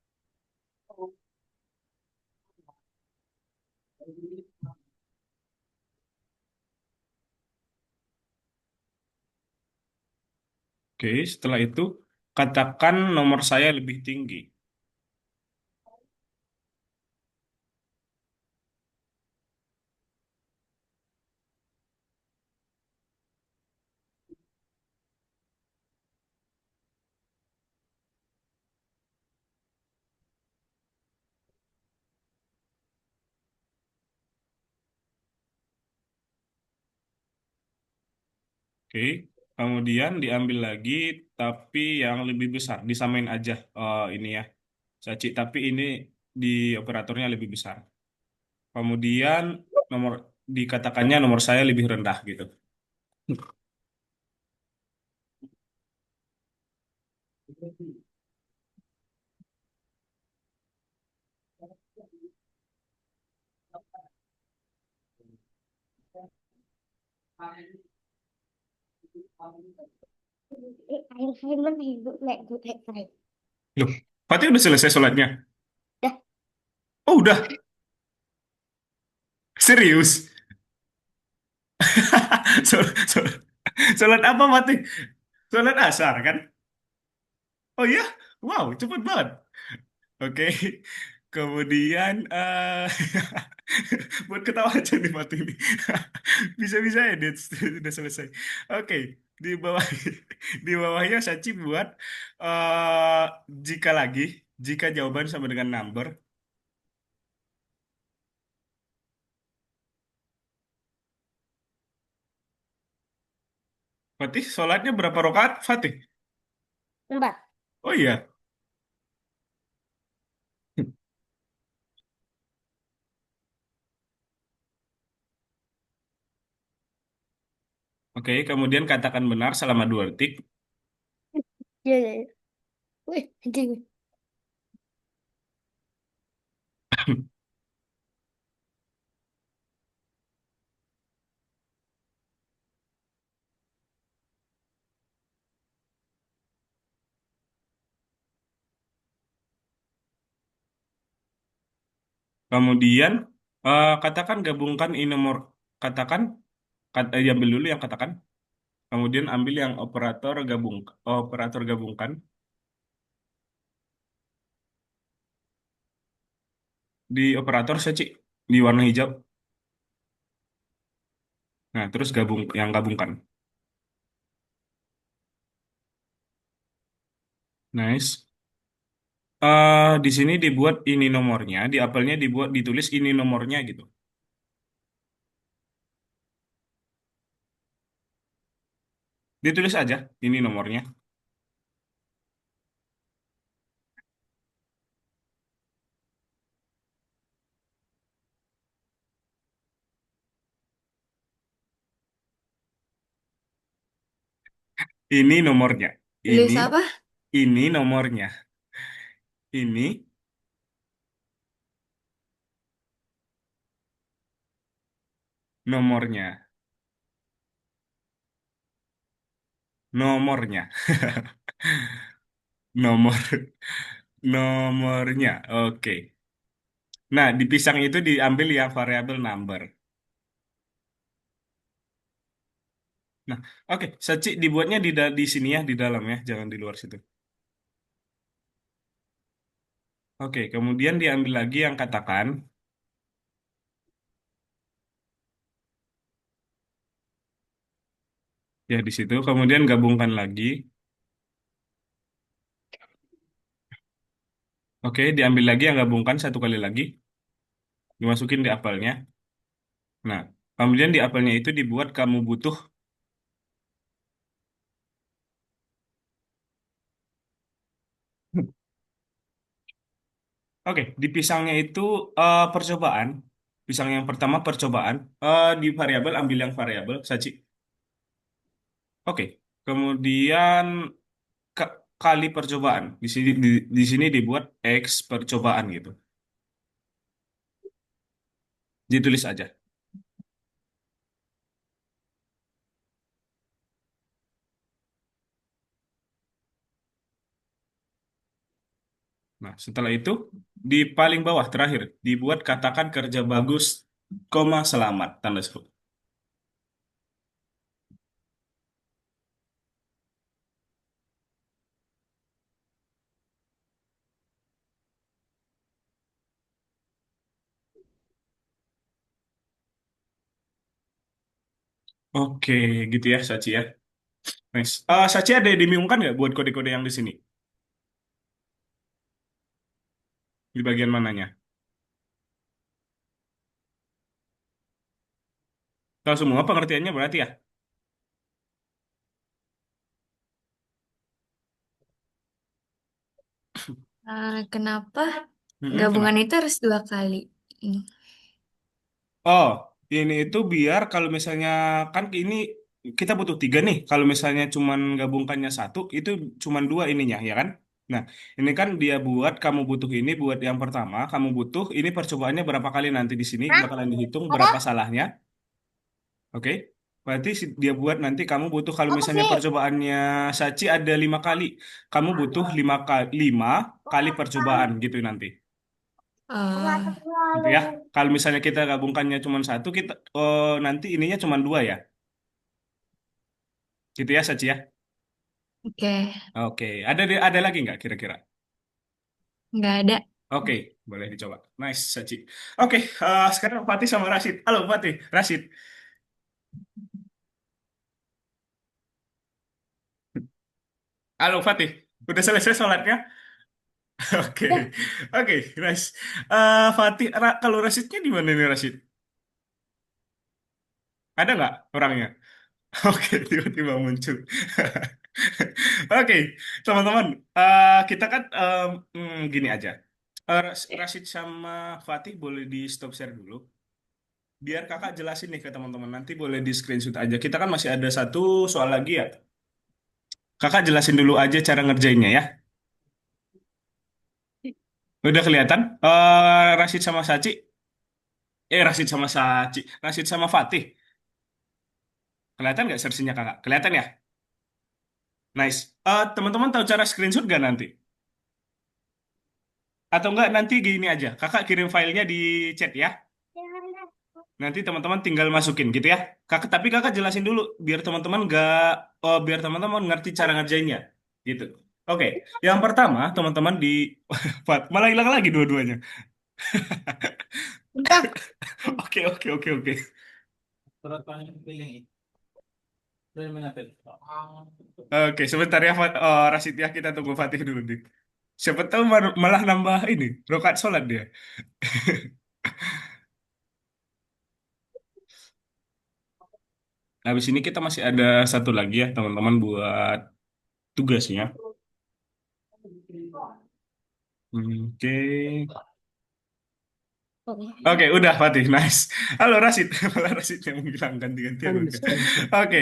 oke, setelah itu katakan nomor saya lebih tinggi. Oke, kemudian diambil lagi tapi yang lebih besar, disamain aja ini ya, Saci. Tapi ini di operatornya lebih besar. Kemudian nomor dikatakannya nomor saya lebih rendah gitu. Air saya mana ibu naik gue naik naik. Loh, Fatih udah selesai sholatnya? Dah, Oh udah, serius? Sholat, sholat, sholat apa Fatih? Sholat asar kan? Oh iya? Wow, cepet banget. Oke, kemudian buat ketawa aja nih mati ini. Bisa-bisa ya dia sudah selesai. Oke, di bawah di bawahnya Sachi buat eh jika lagi, jika jawaban sama dengan number. Fatih, sholatnya berapa rakaat, Fatih? empat. Oh iya. Oke, kemudian katakan benar selama 2 detik. Ya, ya, ya. Wih, anjing. Kemudian katakan gabungkan ini nomor, katakan ambil dulu yang katakan. Kemudian ambil yang operator gabungkan. Di operator saya, Ci. Di warna hijau. Nah, terus yang gabungkan. Nice. Di sini dibuat ini nomornya, di apelnya ditulis ini nomornya gitu. Ditulis aja ini nomornya. Ini nomornya. Ini Tulis apa? ini nomornya. Ini nomornya. Nomornya. Nomor nomornya. Oke. Nah, di pisang itu diambil yang variabel number. Nah, oke, Saci dibuatnya di sini ya, di dalam ya, jangan di luar situ. Oke, kemudian diambil lagi yang katakan ya di situ, kemudian gabungkan lagi. Oke, diambil lagi yang gabungkan satu kali lagi, dimasukin di apelnya. Nah, kemudian di apelnya itu dibuat kamu butuh. Oke, di pisangnya itu percobaan. Pisang yang pertama percobaan. Di variabel ambil yang variabel, Saci. Oke, kemudian ka- kali percobaan. Di sini dibuat X percobaan gitu. Ditulis aja. Nah, setelah itu di paling bawah terakhir dibuat katakan kerja bagus, koma selamat tanda seru. Oke, gitu ya, Sachi ya. Nice. Sachi ada yang dibingungkan nggak buat kode-kode yang di sini? Di bagian mananya? Tahu semua pengertiannya berarti ya? Kenapa gabungan Kenapa? itu harus 2 kali? Ini. Oh, ini itu biar kalau misalnya kan ini kita butuh tiga nih. Kalau misalnya cuman gabungkannya satu, itu cuman dua ininya, ya kan? Nah, ini kan dia buat kamu butuh ini buat yang pertama, kamu butuh ini percobaannya berapa kali nanti di sini Hah? bakalan dihitung berapa Apa? salahnya, oke? Berarti dia buat nanti kamu butuh kalau Apa misalnya sih? percobaannya Sachi ada 5 kali, kamu butuh lima kali percobaan gitu nanti, Eh, gitu ya. Kalau misalnya kita gabungkannya cuma satu, kita nanti ininya cuma dua ya. Gitu ya, Sachi ya. oke, Oke, ada lagi nggak kira-kira? nggak ada. Oke, boleh dicoba. Nice, Sachi. Oke, sekarang Fatih sama Rashid. Halo, Fatih, Rashid. Halo, Fatih. Udah selesai sholatnya? Oke, Udah. oke, nice. Fatih, kalau Rashidnya di mana nih Rashid? Ada nggak orangnya? Oke, tiba-tiba muncul. Oke, teman-teman, kita kan gini aja. Rashid sama Fatih boleh di stop share dulu. Biar kakak jelasin nih ke teman-teman. Nanti boleh di screenshot aja. Kita kan masih ada satu soal lagi ya. Kakak jelasin dulu aja cara ngerjainnya ya. Udah kelihatan? Rashid sama Saci. Rashid sama Saci. Rashid sama Fatih. Kelihatan nggak sersinya kakak? Kelihatan ya? Nice. Teman-teman tahu cara screenshot gak nanti? Atau enggak nanti gini aja. Kakak kirim filenya di chat ya. Nanti teman-teman tinggal masukin gitu ya. Tapi kakak jelasin dulu biar teman-teman nggak, oh biar teman-teman ngerti cara ngerjainnya. Gitu. Oke. Yang pertama teman-teman malah hilang lagi dua-duanya. Udah. Oke, oke, oke, oke. Oke, sebentar ya, Rasid ya, kita tunggu Fatih dulu nih. Siapa tahu malah nambah ini, rokat sholat dia. Habis ini kita masih ada satu lagi ya, teman-teman, buat tugasnya. Oke. Oke, udah Fatih, nice. Halo Rasid, malah Rasid yang bilang ganti-gantian. Kan Oke, mesti. oke.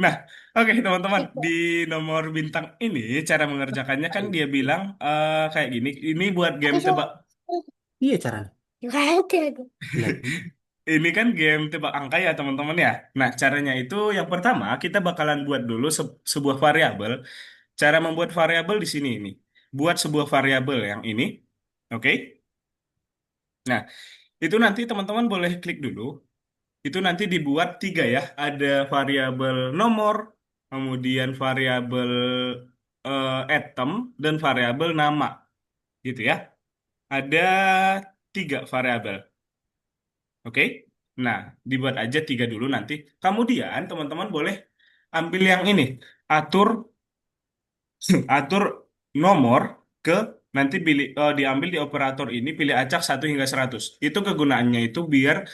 Nah, oke teman-teman, di nomor bintang ini cara mengerjakannya kan dia bilang kayak gini. Ini buat game Aku tebak. suka. Iya caranya. Ganti lagi. Lagi. Ini kan game tebak angka ya teman-teman ya. Nah, caranya itu yang pertama kita bakalan buat dulu sebuah variabel. Cara membuat variabel di sini ini. Buat sebuah variabel yang ini. Oke. Nah, itu nanti teman-teman boleh klik dulu. Itu nanti dibuat tiga ya. Ada variabel nomor, kemudian variabel item, dan variabel nama. Gitu ya. Ada tiga variabel. Oke? Nah, dibuat aja tiga dulu nanti. Kemudian teman-teman boleh ambil yang ini. Atur atur nomor ke nanti diambil di operator ini pilih acak 1 hingga 100. Itu kegunaannya itu biar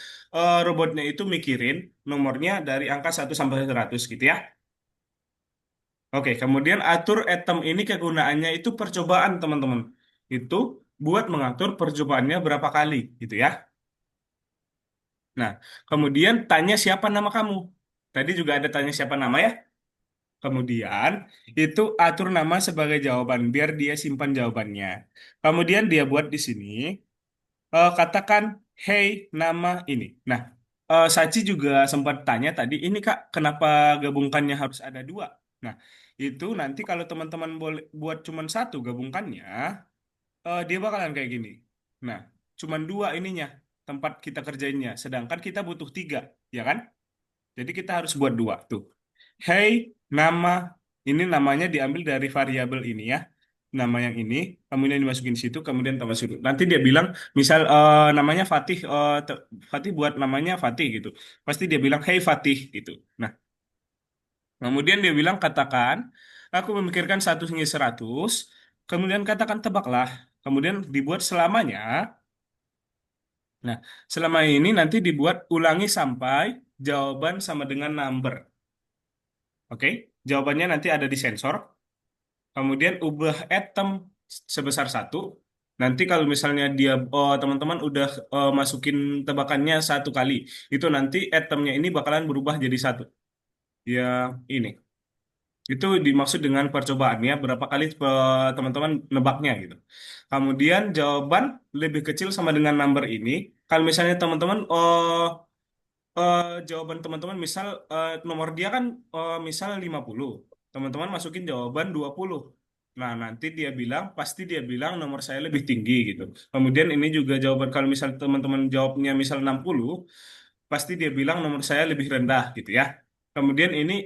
robotnya itu mikirin nomornya dari angka 1 sampai 100 gitu ya. Oke, kemudian atur item ini kegunaannya itu percobaan teman-teman. Itu buat mengatur percobaannya berapa kali gitu ya. Nah, kemudian tanya siapa nama kamu. Tadi juga ada tanya siapa nama ya. Kemudian itu atur nama sebagai jawaban biar dia simpan jawabannya. Kemudian dia buat di sini katakan hey nama ini. Nah, Sachi juga sempat tanya tadi ini Kak kenapa gabungkannya harus ada dua? Nah, itu nanti kalau teman-teman boleh buat cuman satu gabungkannya, dia bakalan kayak gini. Nah, cuman dua ininya tempat kita kerjainnya, sedangkan kita butuh tiga, ya kan? Jadi kita harus buat dua tuh. Hey, nama ini namanya diambil dari variabel ini ya. Nama yang ini, kemudian dimasukin situ, kemudian tambah situ. Nanti dia bilang, misal namanya Fatih, Fatih buat namanya Fatih gitu. Pasti dia bilang, Hey Fatih gitu. Nah, kemudian dia bilang, katakan, aku memikirkan 1 hingga 100, kemudian katakan tebaklah. Kemudian dibuat selamanya. Nah, selama ini nanti dibuat ulangi sampai jawaban sama dengan number. Oke, jawabannya nanti ada di sensor. Kemudian ubah item sebesar 1. Nanti kalau misalnya dia teman-teman udah masukin tebakannya 1 kali, itu nanti itemnya ini bakalan berubah jadi 1. Ya ini. Itu dimaksud dengan percobaannya berapa kali teman-teman nebaknya gitu. Kemudian jawaban lebih kecil sama dengan number ini. Kalau misalnya teman-teman jawaban teman-teman misal nomor dia kan misal 50. Teman-teman masukin jawaban 20. Nah, nanti pasti dia bilang nomor saya lebih tinggi gitu. Kemudian ini juga jawaban kalau misal teman-teman jawabnya misal 60, pasti dia bilang nomor saya lebih rendah gitu ya. Kemudian ini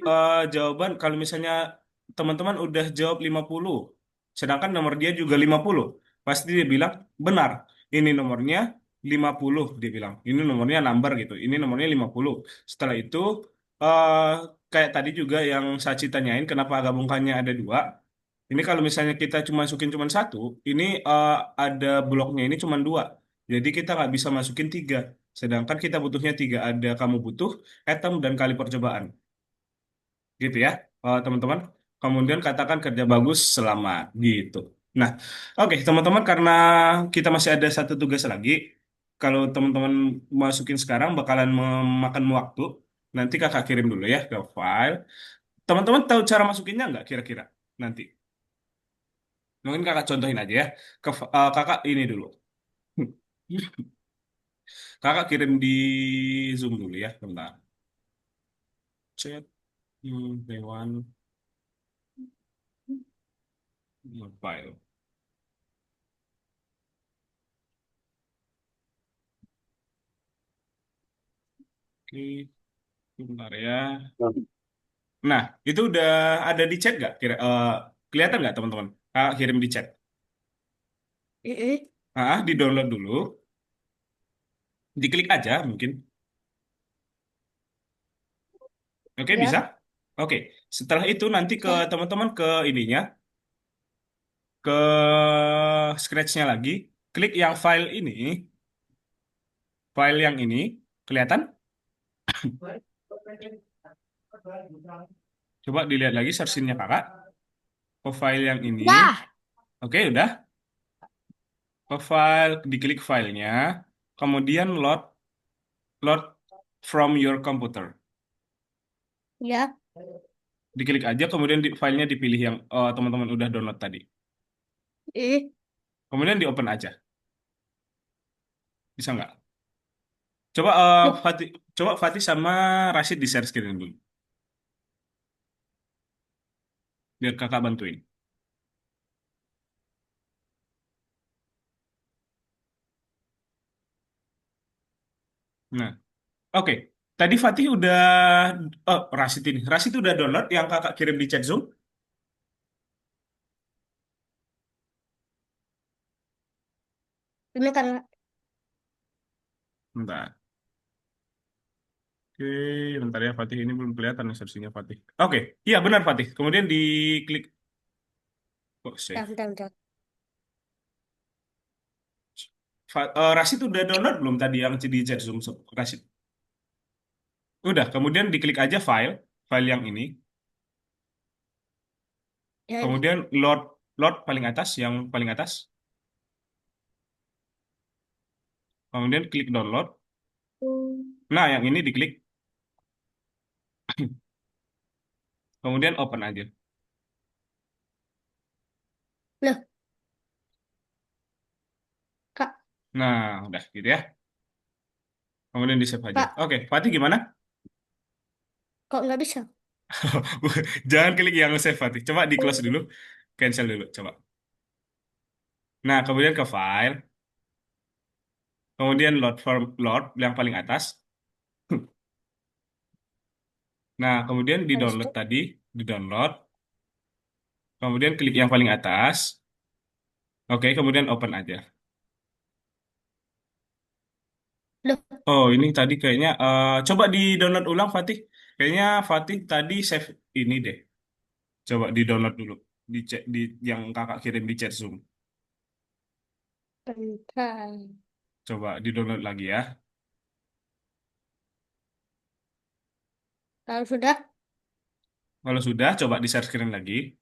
jawaban kalau misalnya teman-teman udah jawab 50, sedangkan nomor dia juga 50, pasti dia bilang benar. Ini nomornya 50 dia bilang. Ini nomornya number gitu. Ini nomornya 50. Setelah itu eh kayak tadi juga yang Sachi tanyain kenapa gabungkannya ada dua. Ini kalau misalnya kita cuma masukin cuma satu, ini ada bloknya ini cuma dua. Jadi kita nggak bisa masukin tiga. Sedangkan kita butuhnya tiga. Ada kamu butuh item dan kali percobaan. Gitu ya, teman-teman. Kemudian katakan kerja bagus, selamat. Gitu. Nah, oke teman-teman karena kita masih ada satu tugas lagi. Kalau teman-teman masukin sekarang bakalan memakan waktu. Nanti kakak kirim dulu ya ke file. Teman-teman tahu cara masukinnya nggak kira-kira? Nanti. Mungkin kakak contohin aja ya. Kakak ini dulu. Kakak kirim di Zoom dulu ya, bentar. Chat, Dewan, file. Oke, bentar ya. Nah, itu udah ada di chat nggak? Kelihatan nggak teman-teman? Kakak kirim di chat. Mm-mm. Di download dulu. Diklik aja mungkin. Oke, bisa? Ya, Oke. Setelah itu nanti ke ya. teman-teman ke ininya, ke Scratch-nya lagi. Klik yang file yang ini, kelihatan? Coba dilihat lagi sersinnya kakak. Ke file yang ini. Dah. Oke, udah. Ke file, diklik filenya. Kemudian load from your computer. Ya. Diklik aja, kemudian filenya dipilih yang teman-teman udah download tadi. Ih. Kemudian di open aja. Bisa nggak? Coba Loh, Fatih sama Rashid di share screen dulu. Biar kakak bantuin. Nah, oke. Tadi Fatih udah, Rashid ini. Rashid udah download yang kakak kirim di chat Zoom. ini kan Bentar. Oke, bentar ya Fatih. Ini belum kelihatan instruksinya Fatih. Oke, iya benar Fatih. Kemudian diklik, save. bentar, bentar. Rashid udah download belum tadi yang di chat Zoom? Rashid. Udah, kemudian diklik aja file yang ini. Ya ini. Kemudian load paling atas, yang paling atas. Kemudian klik download. Nah, yang ini diklik. Kemudian open aja. Loh, Kak, Nah, udah gitu ya. Kemudian di save aja. Kak, Oke, Fatih gimana? kok nggak bisa? Jangan klik yang save Fatih. Coba di close dulu. Cancel dulu, coba. Nah, kemudian ke file. Kemudian load yang paling atas. Nah, kemudian di Habis itu, download tadi, di download. Kemudian klik yang paling atas. Oke, kemudian open aja. loh, Oh, ini tadi kayaknya coba di download ulang Fatih. Kayaknya Fatih tadi save ini deh. Coba di download dulu di yang kakak kirim di chat Zoom. bentar. Coba di download lagi ya. Kalau sudah, Kalau sudah, coba di share screen lagi.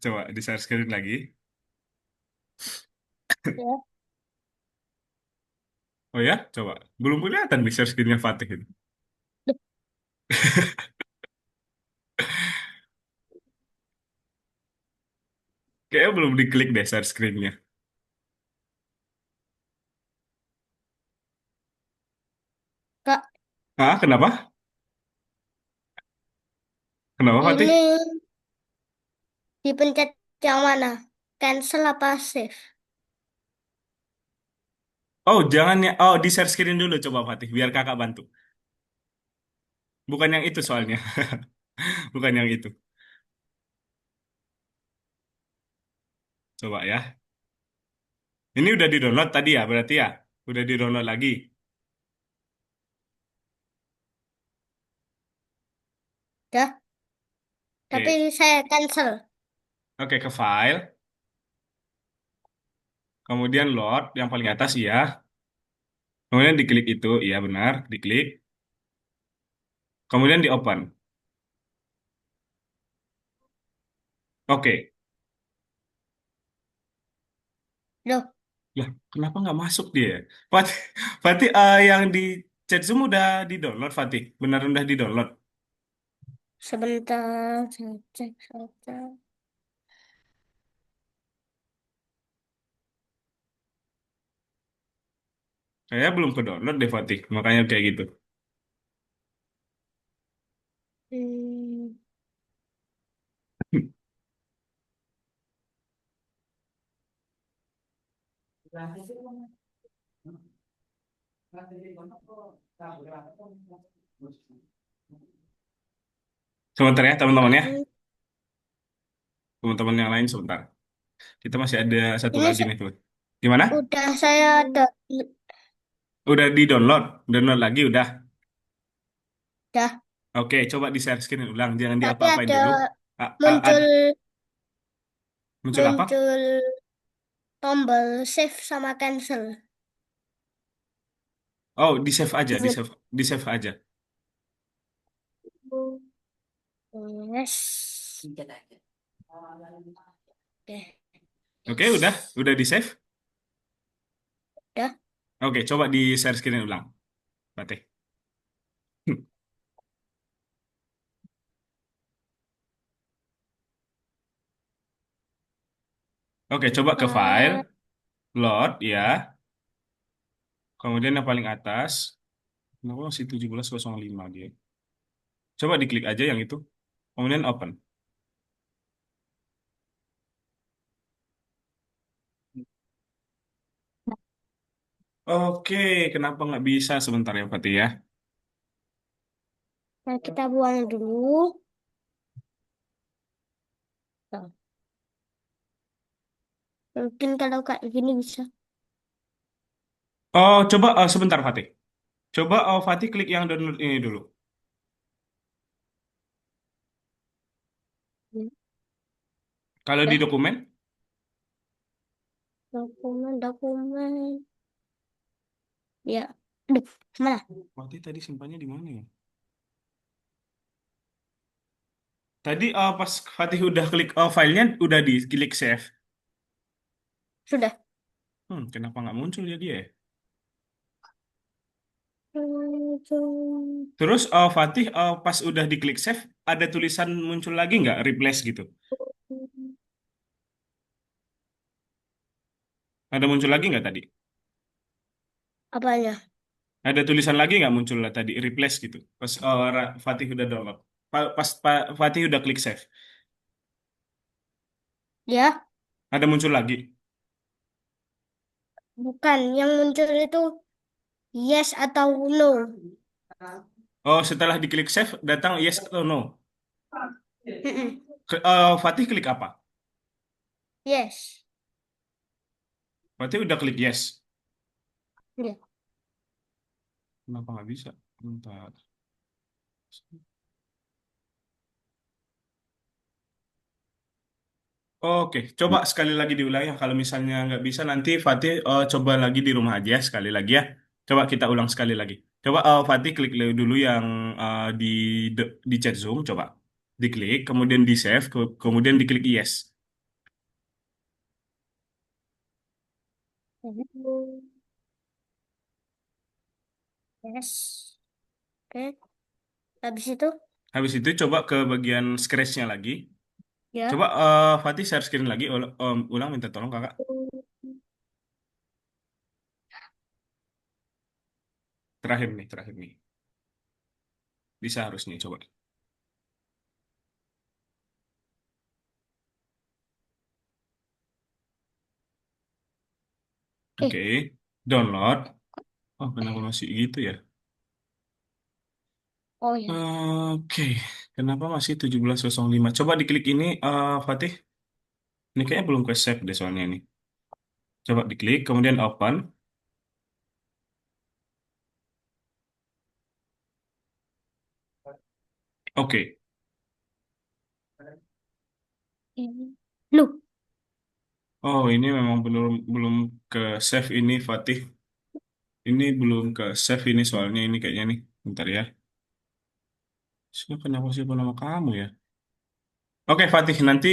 Coba di share screen lagi. ya. Oh ya, coba. Belum kelihatan di share screen-nya Fatih ini. Loh, Kayaknya belum diklik deh share screen-nya. Kak, Ah, kenapa? Kenapa Fatih? ini dipencet yang mana? Cancel apa save? Oh, jangan ya. Oh, di share screen dulu coba Fatih, biar kakak bantu. Bukan yang itu soalnya. Bukan yang itu. Coba ya. Ini udah di-download tadi ya, berarti ya? Udah di-download lagi. Ya, tapi Oke. saya cancel. Oke, ke file. Kemudian load, yang paling atas iya. Kemudian diklik itu, iya benar, diklik. Kemudian di open. Oke. Loh, Lah, kenapa nggak masuk dia? Fatih, Fatih yang di chat Zoom udah di-download, Fatih. Benar udah di-download. sebentar, saya cek saja. Saya belum ke-download deh, Fatih. Makanya kayak gitu. Hmm, Sebentar ya, teman-teman ya. Teman-teman yang lain sebentar. Kita masih ada satu Ini lagi nih tuh. Gimana? udah saya Udah di-download? Download lagi udah. udah, Oke, coba di-share screen ulang. Jangan tapi diapa-apain ada dulu. muncul Muncul apa? muncul tombol save sama cancel. Oh, di-save aja, Ingat. di-save, di-save aja. Yes. Oke. Oke, udah di-save. Udah. Oke, coba di-share screen ulang, Fatih. Oke, coba ke file, File. load ya. Kemudian yang paling atas, kenapa masih 1705 dia? Coba diklik aja yang itu. Kemudian open. Oke, kenapa nggak bisa sebentar ya, Fatih ya? Nah, kita buang dulu. Tuh. Mungkin kalau kayak gini bisa. Oh, coba sebentar, Fatih. Coba Fatih klik yang download ini dulu. Kalau di Oke. dokumen, Dokumen. Ya. Aduh, mana? Fatih tadi simpannya di mana ya? Tadi pas Fatih udah klik filenya, udah di klik save. Sudah. Kenapa nggak muncul ya dia ya? Terus Fatih pas udah diklik save, ada tulisan muncul lagi nggak replace gitu? Ada muncul lagi nggak tadi? Apanya? Ada tulisan lagi nggak muncul lah tadi replace gitu? Pas Fatih udah download. Fatih udah klik save. Ya, Ada muncul lagi. bukan. Yang muncul itu yes atau no. Oh, setelah diklik save, datang yes atau no. Mm-mm. Fatih klik apa? Yes. Fatih udah klik yes. Ya. Kenapa nggak bisa? Bentar. Oke, coba sekali lagi diulang ya. Kalau misalnya nggak bisa, nanti Fatih coba lagi di rumah aja sekali lagi ya. Coba kita ulang sekali lagi. Coba Fatih klik dulu yang di di chat Zoom, coba diklik, kemudian di save, kemudian diklik yes. Yes. Oke. Habis itu, Habis itu coba ke bagian scratch-nya lagi. ya. Coba Fatih share screen lagi, ulang minta tolong kakak. Terakhir nih. Bisa harusnya coba. Eh, Oke, download. Oh, kenapa masih gitu ya? oh ya. Oke, kenapa masih 1705? Coba diklik ini, Fatih. Ini kayaknya belum ke save deh soalnya ini. Coba diklik, kemudian open. Oke. Loh, Oh, ini memang belum belum ke save ini, Fatih. Ini belum ke save ini soalnya ini kayaknya nih. Bentar ya. Siapa nama kamu ya? Oke, Fatih. Nanti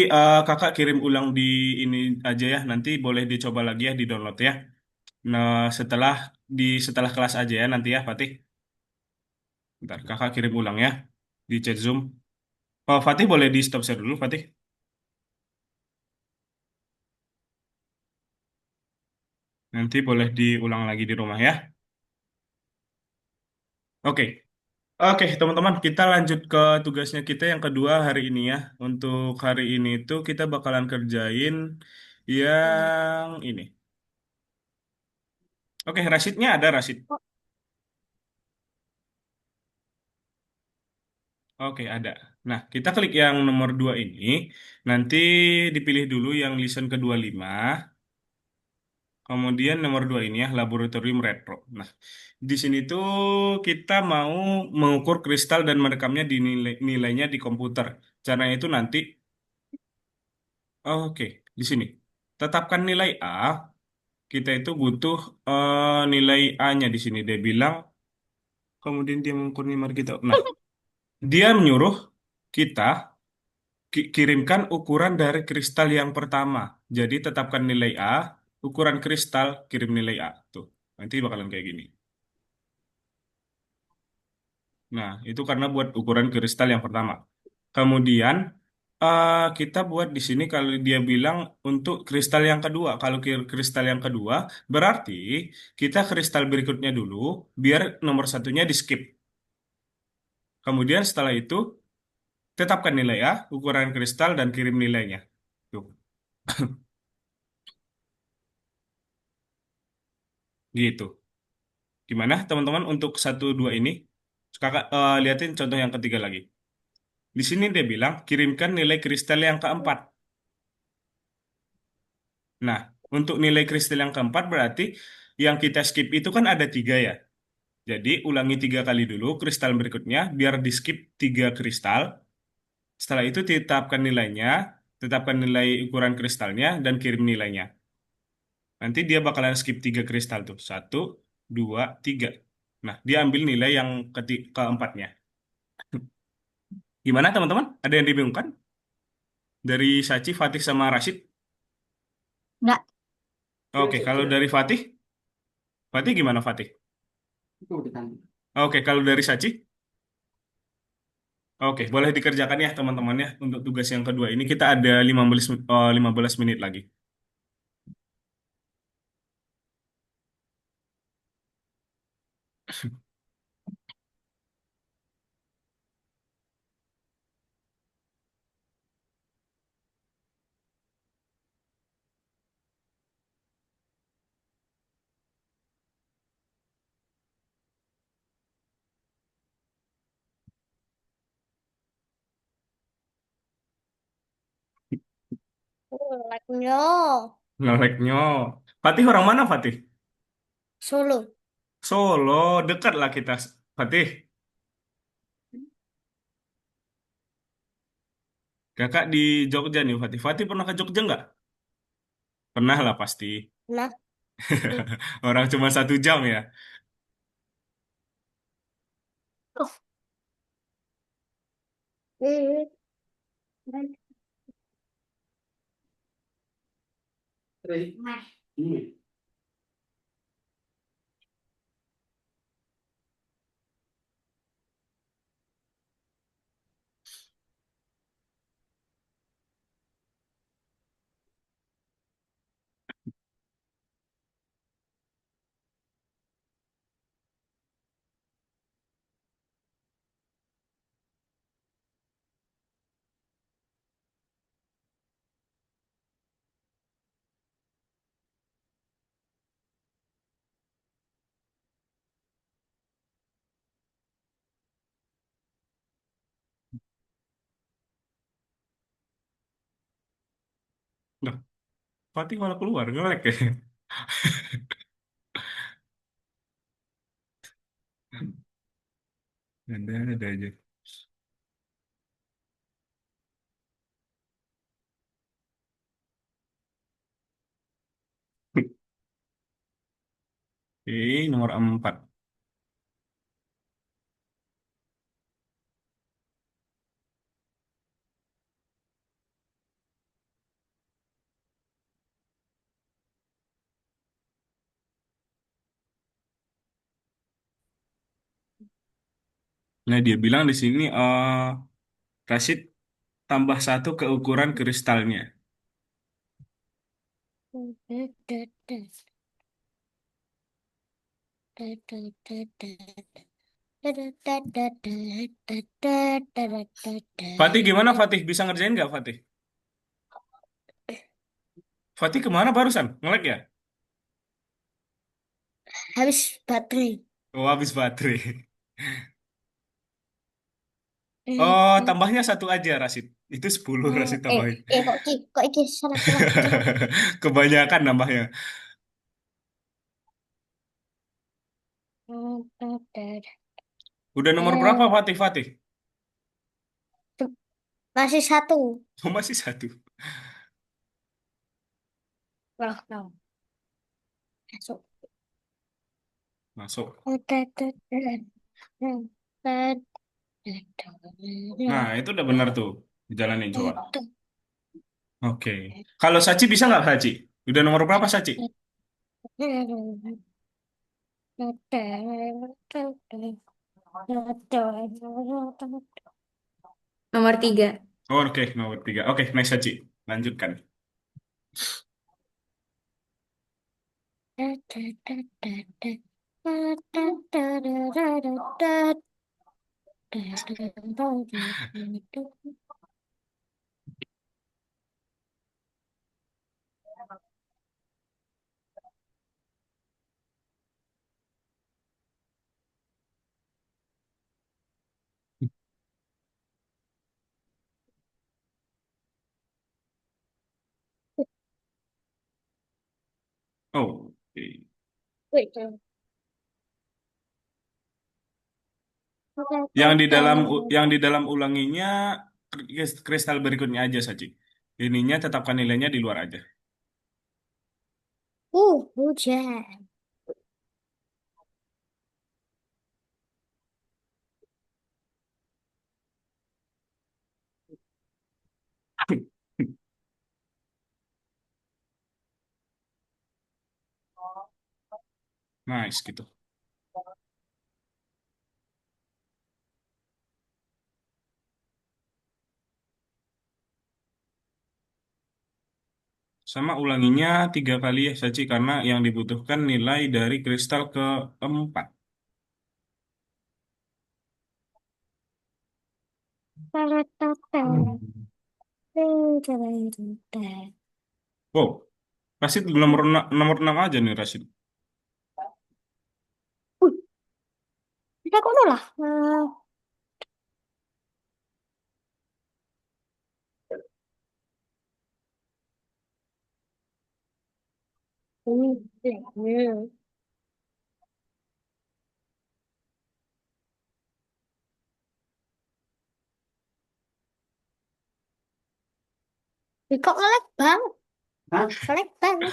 kakak kirim ulang di ini aja ya. Nanti boleh dicoba lagi ya, di download ya. Nah, setelah kelas aja ya nanti ya, Fatih. Bentar, kakak kirim ulang ya di chat Zoom. Oh, Fatih boleh di stop share dulu, Fatih. Nanti boleh diulang lagi di rumah ya. Oke, oke teman-teman, kita lanjut ke tugasnya kita yang kedua hari ini ya. Untuk hari ini itu kita bakalan kerjain yang ini. Oke, Rasidnya ada Rasid. Oke, ada. Nah, kita klik yang nomor 2 ini. Nanti dipilih dulu yang listen ke-25. Kemudian nomor 2 ini ya, laboratorium retro. Nah, di sini tuh kita mau mengukur kristal dan merekamnya di nilainya di komputer. Caranya itu nanti, oke, di sini. Tetapkan nilai A, kita itu butuh nilai A-nya di sini. Dia bilang, kemudian dia mengukur nilai kita. Nah, dia menyuruh kita kirimkan ukuran dari kristal yang pertama. Jadi tetapkan nilai A, ukuran kristal, kirim nilai A. Tuh, nanti bakalan kayak gini. Nah, itu karena buat ukuran kristal yang pertama. Kemudian kita buat di sini kalau dia bilang untuk kristal yang kedua. Kalau kristal yang kedua, berarti kita kristal berikutnya dulu, biar nomor satunya di skip. Kemudian setelah itu, tetapkan nilai A, ukuran kristal, dan kirim nilainya. Tuh, gitu. Gimana teman-teman untuk satu dua ini? Kakak liatin contoh yang ketiga lagi. Di sini dia bilang kirimkan nilai kristal yang keempat. Nah, untuk nilai kristal yang keempat berarti yang kita skip itu kan ada tiga ya. Jadi ulangi tiga kali dulu kristal berikutnya biar di skip tiga kristal. Setelah itu tetapkan nilainya, tetapkan nilai ukuran kristalnya dan kirim nilainya. Nanti dia bakalan skip tiga kristal tuh. Satu, dua, tiga. Nah, dia ambil nilai yang keempatnya. Gimana teman-teman? Ada yang dibingungkan? Dari Sachi, Fatih, sama Rashid? Nggak. Oke, kalau dari Fatih? Fatih gimana Fatih? Oke, kalau dari Sachi? Oke, boleh dikerjakan ya teman-teman ya. Untuk tugas yang kedua ini kita ada 15 menit lagi. Like-nya Ngeleknya. Fatih orang mana Fatih? Solo. Solo, dekat lah kita. Fatih, kakak di Jogja nih Fatih. Fatih pernah ke Jogja nggak? Pernah lah pasti. Nah, Orang cuma 1 jam ya. oh, eh, Nah, Fatih malah keluar, ngelek ya. Ada aja. Nomor 4. Nah, dia bilang di sini Rashid tambah satu ke ukuran kristalnya. Fatih gimana Fatih? Bisa ngerjain nggak Fatih? Fatih kemana barusan? Ngelek ya? habis baterai. Oh, habis baterai. Oh, tambahnya satu aja, Rasid. Itu 10 Hmm, Rasid tambahin. kok iki salah salah salah. Kebanyakan nambahnya. Udah nomor berapa, Hmm, Fatih? Fatih? masih satu. Oh, masih satu. Loh, loh. Masuk. Masuk. Hmm. Nah, itu udah benar tuh. Jalanin coba. Oke. Kalau Sachi bisa nggak, Sachi? Udah nomor berapa, Sachi? Nomor 3. Oh, oke, nomor 3. Oke, next, Sachi. Lanjutkan. Oh, oke. Yang di dalam ulanginya kristal berikutnya aja, Sachi. Ininya tetapkan nilainya di luar aja. Hujan. Nice, gitu. Sama ulanginya 3 kali ya, Sachi, karena yang dibutuhkan nilai dari kristal keempat. Hmm. Wow, Rashid nomor 6 aja nih, Rashid. Kita kok lah. Kok ngelek bang? Hah? Ngelek banget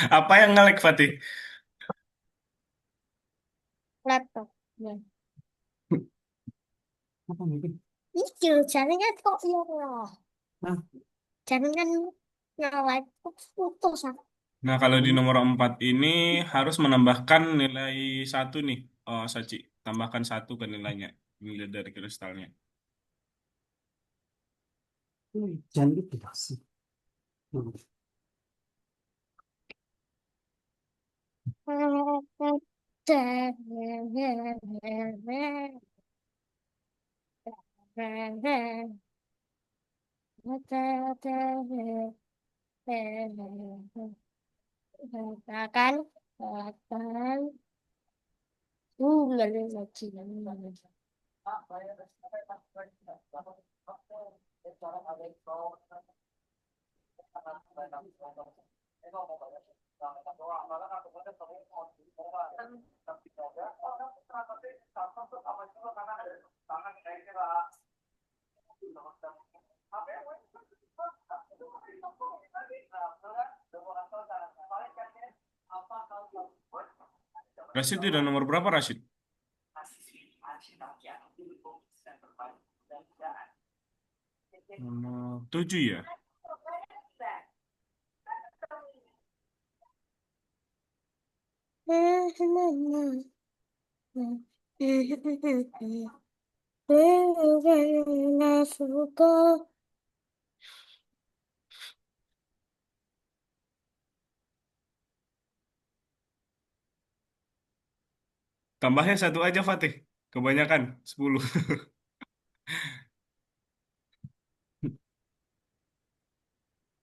Apa yang nge-lag, Fatih? laptop. Ya. Apa mungkin? Iki lho, jaringan kok iya loh. Hah? Jaringan ngelek putus ah. Nah, kalau di nomor 4 ini harus menambahkan nilai satu nih, oh, Sachi. Tambahkan satu ke nilainya, nilai dari kristalnya. Jangan gitu sih. Kan, kan, lalu lagi. Rashid udah nomor berapa, Rashid? Nomor 7 ya? Tambahnya satu aja, Fatih. Kebanyakan, 10.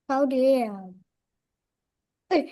Tahu dia. Eh,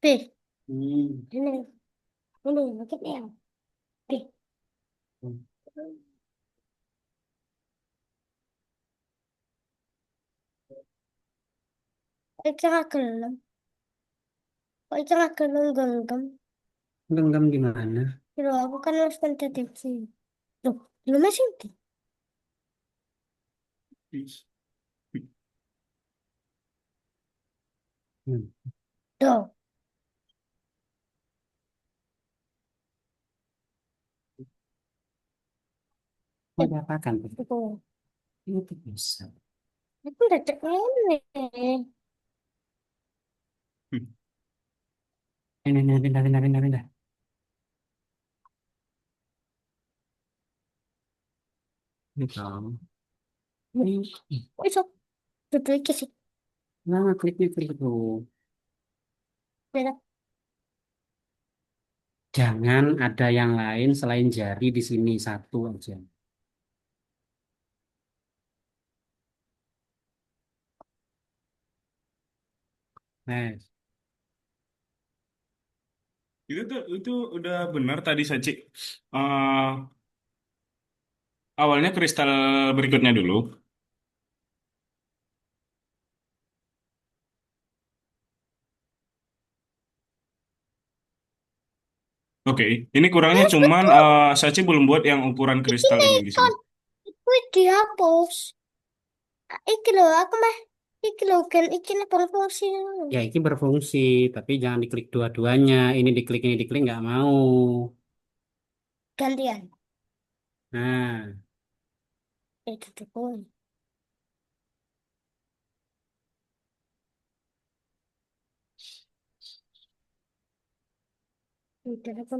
Pi, Hmm. ini, ini, makin ya. Pi, cara gelem, kok cara gelem genggam. Genggam gimana? Loh, aku kan harus mendeteksi. Loh, lu masih di. Hmm. Tuh, Mau diapakan? tuh. Itu bisa. Aku udah cek ini. Ini, pindah, pindah, pindah, pindah. Ini kamu. Ini, Kok iso duduk iki sih? lama kliknya klik tuh. Beda. Jangan ada yang lain selain jari di sini satu aja. Nah, Itu udah benar tadi Saci. Eh, awalnya kristal berikutnya dulu. Oke, ini kurangnya cuman Betul. Saci belum buat yang ukuran Iki kristal ini di sini. nekon. Iku dihapus. Iki lho, aku mah. Iki lho, gen iki nih berfungsi. ya ini berfungsi, tapi jangan diklik dua-duanya. Ini diklik nggak mau. Gantian. Nah, Itu tuh. Udah apa?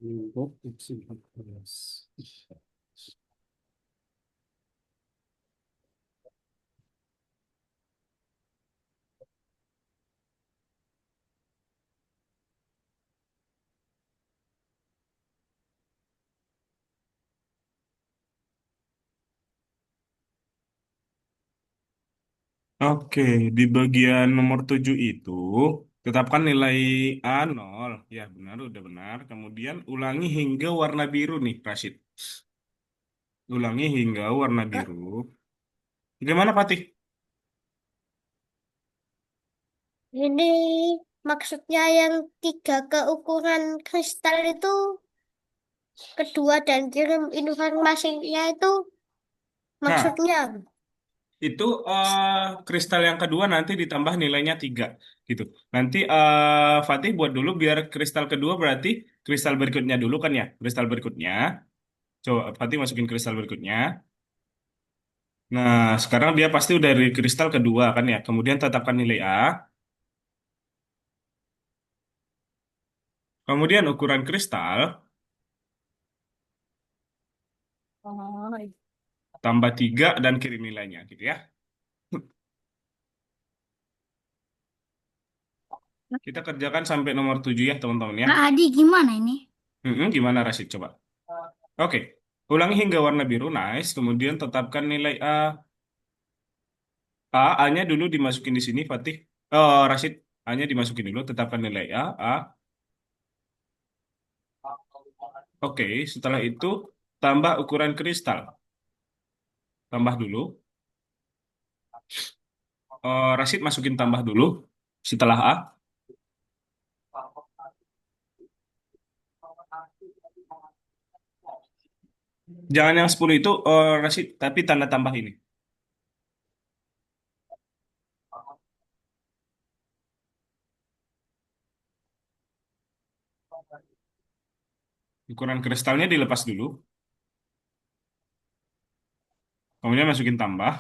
untuk X14. Oke, di bagian nomor 7 itu tetapkan nilai A0. Ya, benar, udah benar. Kemudian ulangi hingga warna biru nih, Rashid. Ulangi hingga warna Kak, biru. Gimana, Fatih? ini maksudnya yang tiga keukuran kristal itu kedua dan kirim informasinya itu Nah, maksudnya apa? itu kristal yang kedua nanti ditambah nilainya 3 gitu. Nanti Fatih buat dulu biar kristal kedua berarti kristal berikutnya dulu kan ya. Kristal berikutnya. Coba Fatih masukin kristal berikutnya. Nah, sekarang dia pasti udah dari kristal kedua kan ya. Kemudian tetapkan nilai A. Kemudian ukuran kristal Oh, tambah 3 dan kirim nilainya gitu ya. Kita kerjakan sampai nomor 7 ya teman-teman ya. Kak Adi gimana ini? Gimana Rasid coba? Oke. Ulangi hingga warna biru, nice. Kemudian tetapkan nilai A. A-nya dulu dimasukin di sini, Fatih. Oh, Rashid, hanya dimasukin dulu, tetapkan nilai A, A. Oke, setelah itu tambah ukuran kristal. Tambah dulu. Rashid masukin tambah dulu. Setelah A. Jangan yang 10 itu, Rashid, tapi tanda tambah ini. Ukuran kristalnya dilepas dulu. Kemudian masukin tambah.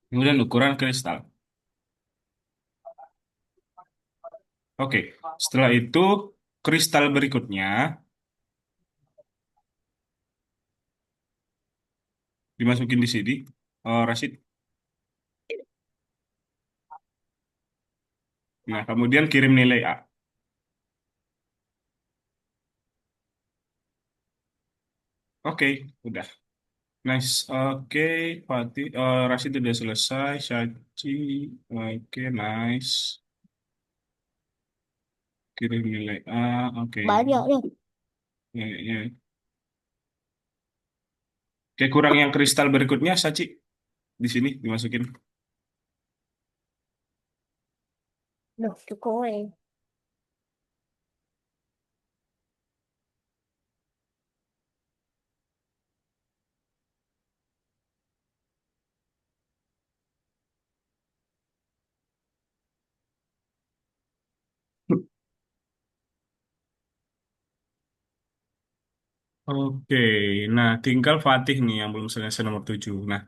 Kemudian ukuran kristal. Oke, setelah itu kristal berikutnya dimasukin di sini. Rashid. Nah, kemudian kirim nilai A. Oke, udah. Nice. Oke, Fatih. Rashid udah selesai. Syaci. Oke, nice. Kirim nilai A. Oke. Banyak nih. Ya, ya. Oke, kurang yang kristal berikutnya, Saci. Di sini dimasukin. Loh, cukup eh. Oke, nah tinggal Fatih nih yang belum selesai nomor 7. Nah,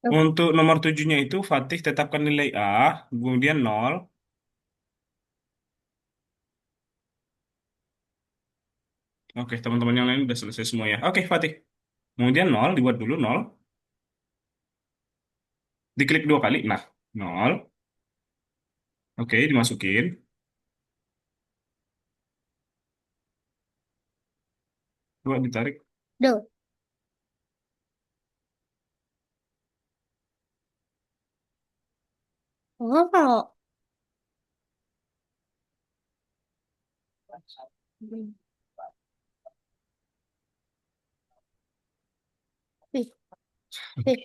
Loh, untuk nomor 7-nya itu Fatih tetapkan nilai A, kemudian nol. Oke, teman-teman yang lain udah selesai semua ya. Oke, Fatih. Kemudian nol, dibuat dulu nol. Diklik 2 kali. Nah, nol. Oke, dimasukin. Coba ditarik. duh. Oh. Ih, ih, Fatih.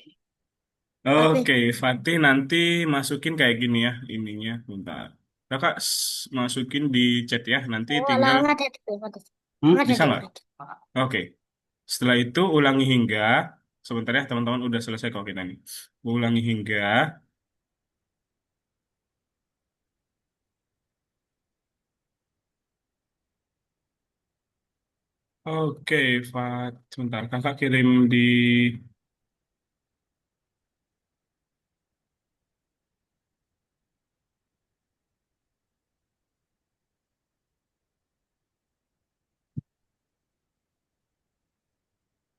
Oke, Fatih nanti masukin kayak gini ya ininya. Bentar. Kakak masukin di chat ya. Nanti Oh, lah tinggal nggak ada tuh, Fatih. Hmm? Nggak ada bisa deh, nggak? Fatih. Oke. Setelah itu ulangi hingga. Sebentar ya teman-teman udah selesai kok kita nih. Ulangi hingga. Oke, Fat. Sebentar. Kakak kirim di...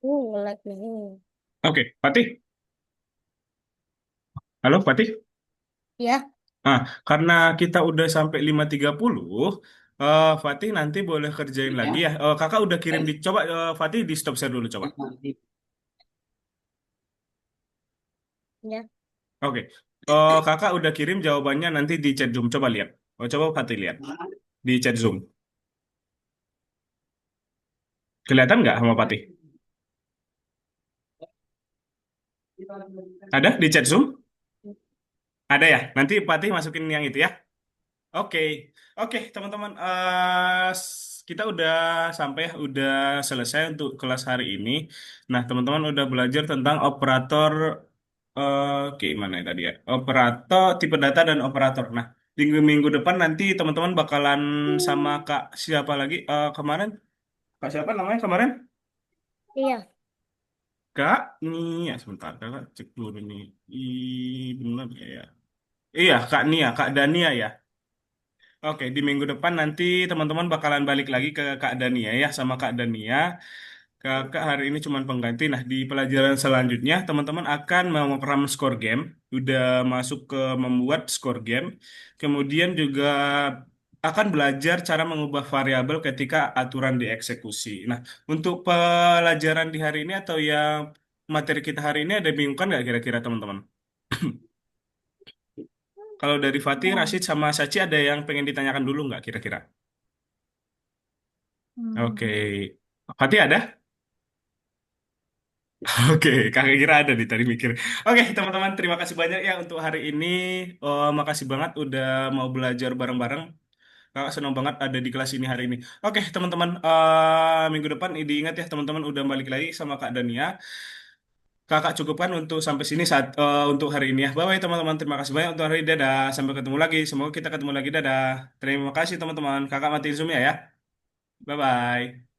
Like nih. Oke, Fatih. Halo, Fatih. Ya, Ah, karena kita udah sampai 5.30, Fatih nanti boleh kerjain lagi ya. Kakak udah kirim di... Coba, Fatih di stop share dulu, coba. ya. Oke. Kakak udah kirim jawabannya nanti di chat Zoom. Coba lihat. Coba Fatih lihat. Di chat Zoom. Kelihatan nggak sama Fatih? Ada di chat Zoom? Ada ya? Nanti Fatih masukin yang itu ya. Oke, oke teman-teman, kita udah sampai, udah selesai untuk kelas hari ini. Nah, teman-teman udah belajar tentang operator, mana ya tadi ya? Operator, tipe data dan operator. Nah, di minggu depan nanti teman-teman bakalan sama Kak siapa lagi? Kemarin, Kak siapa namanya kemarin? Iya. Kak Nia, sebentar, Kakak cek dulu nih. Benar nggak ya? Iya, Kak Nia, Kak Dania ya. Oke, di minggu depan nanti teman-teman bakalan balik lagi ke Kak Dania ya, sama Kak Dania. Kakak hari ini cuma pengganti. Nah, di pelajaran selanjutnya teman-teman akan memprogram skor game, udah masuk ke membuat skor game. Kemudian juga akan belajar cara mengubah variabel ketika aturan dieksekusi. Nah, untuk pelajaran di hari ini atau yang materi kita hari ini ada bingungkan nggak kira-kira teman-teman? Kalau dari Fatih, Rashid, sama Sachi ada yang pengen ditanyakan dulu nggak kira-kira? Oke. Fatih ada? Oke, kakak kira ada nih tadi mikir. Oke, teman-teman, terima kasih banyak ya untuk hari ini. Oh, makasih banget udah mau belajar bareng-bareng. Kakak senang banget ada di kelas ini hari ini. Oke, teman-teman, minggu depan diingat ya teman-teman udah balik lagi sama Kak Dania. Kakak cukupkan untuk sampai sini saat untuk hari ini ya. Bye-bye teman-teman. Terima kasih banyak untuk hari ini. Dadah. Sampai ketemu lagi. Semoga kita ketemu lagi. Dadah. Terima kasih teman-teman. Kakak matiin Zoom ya ya. Bye-bye.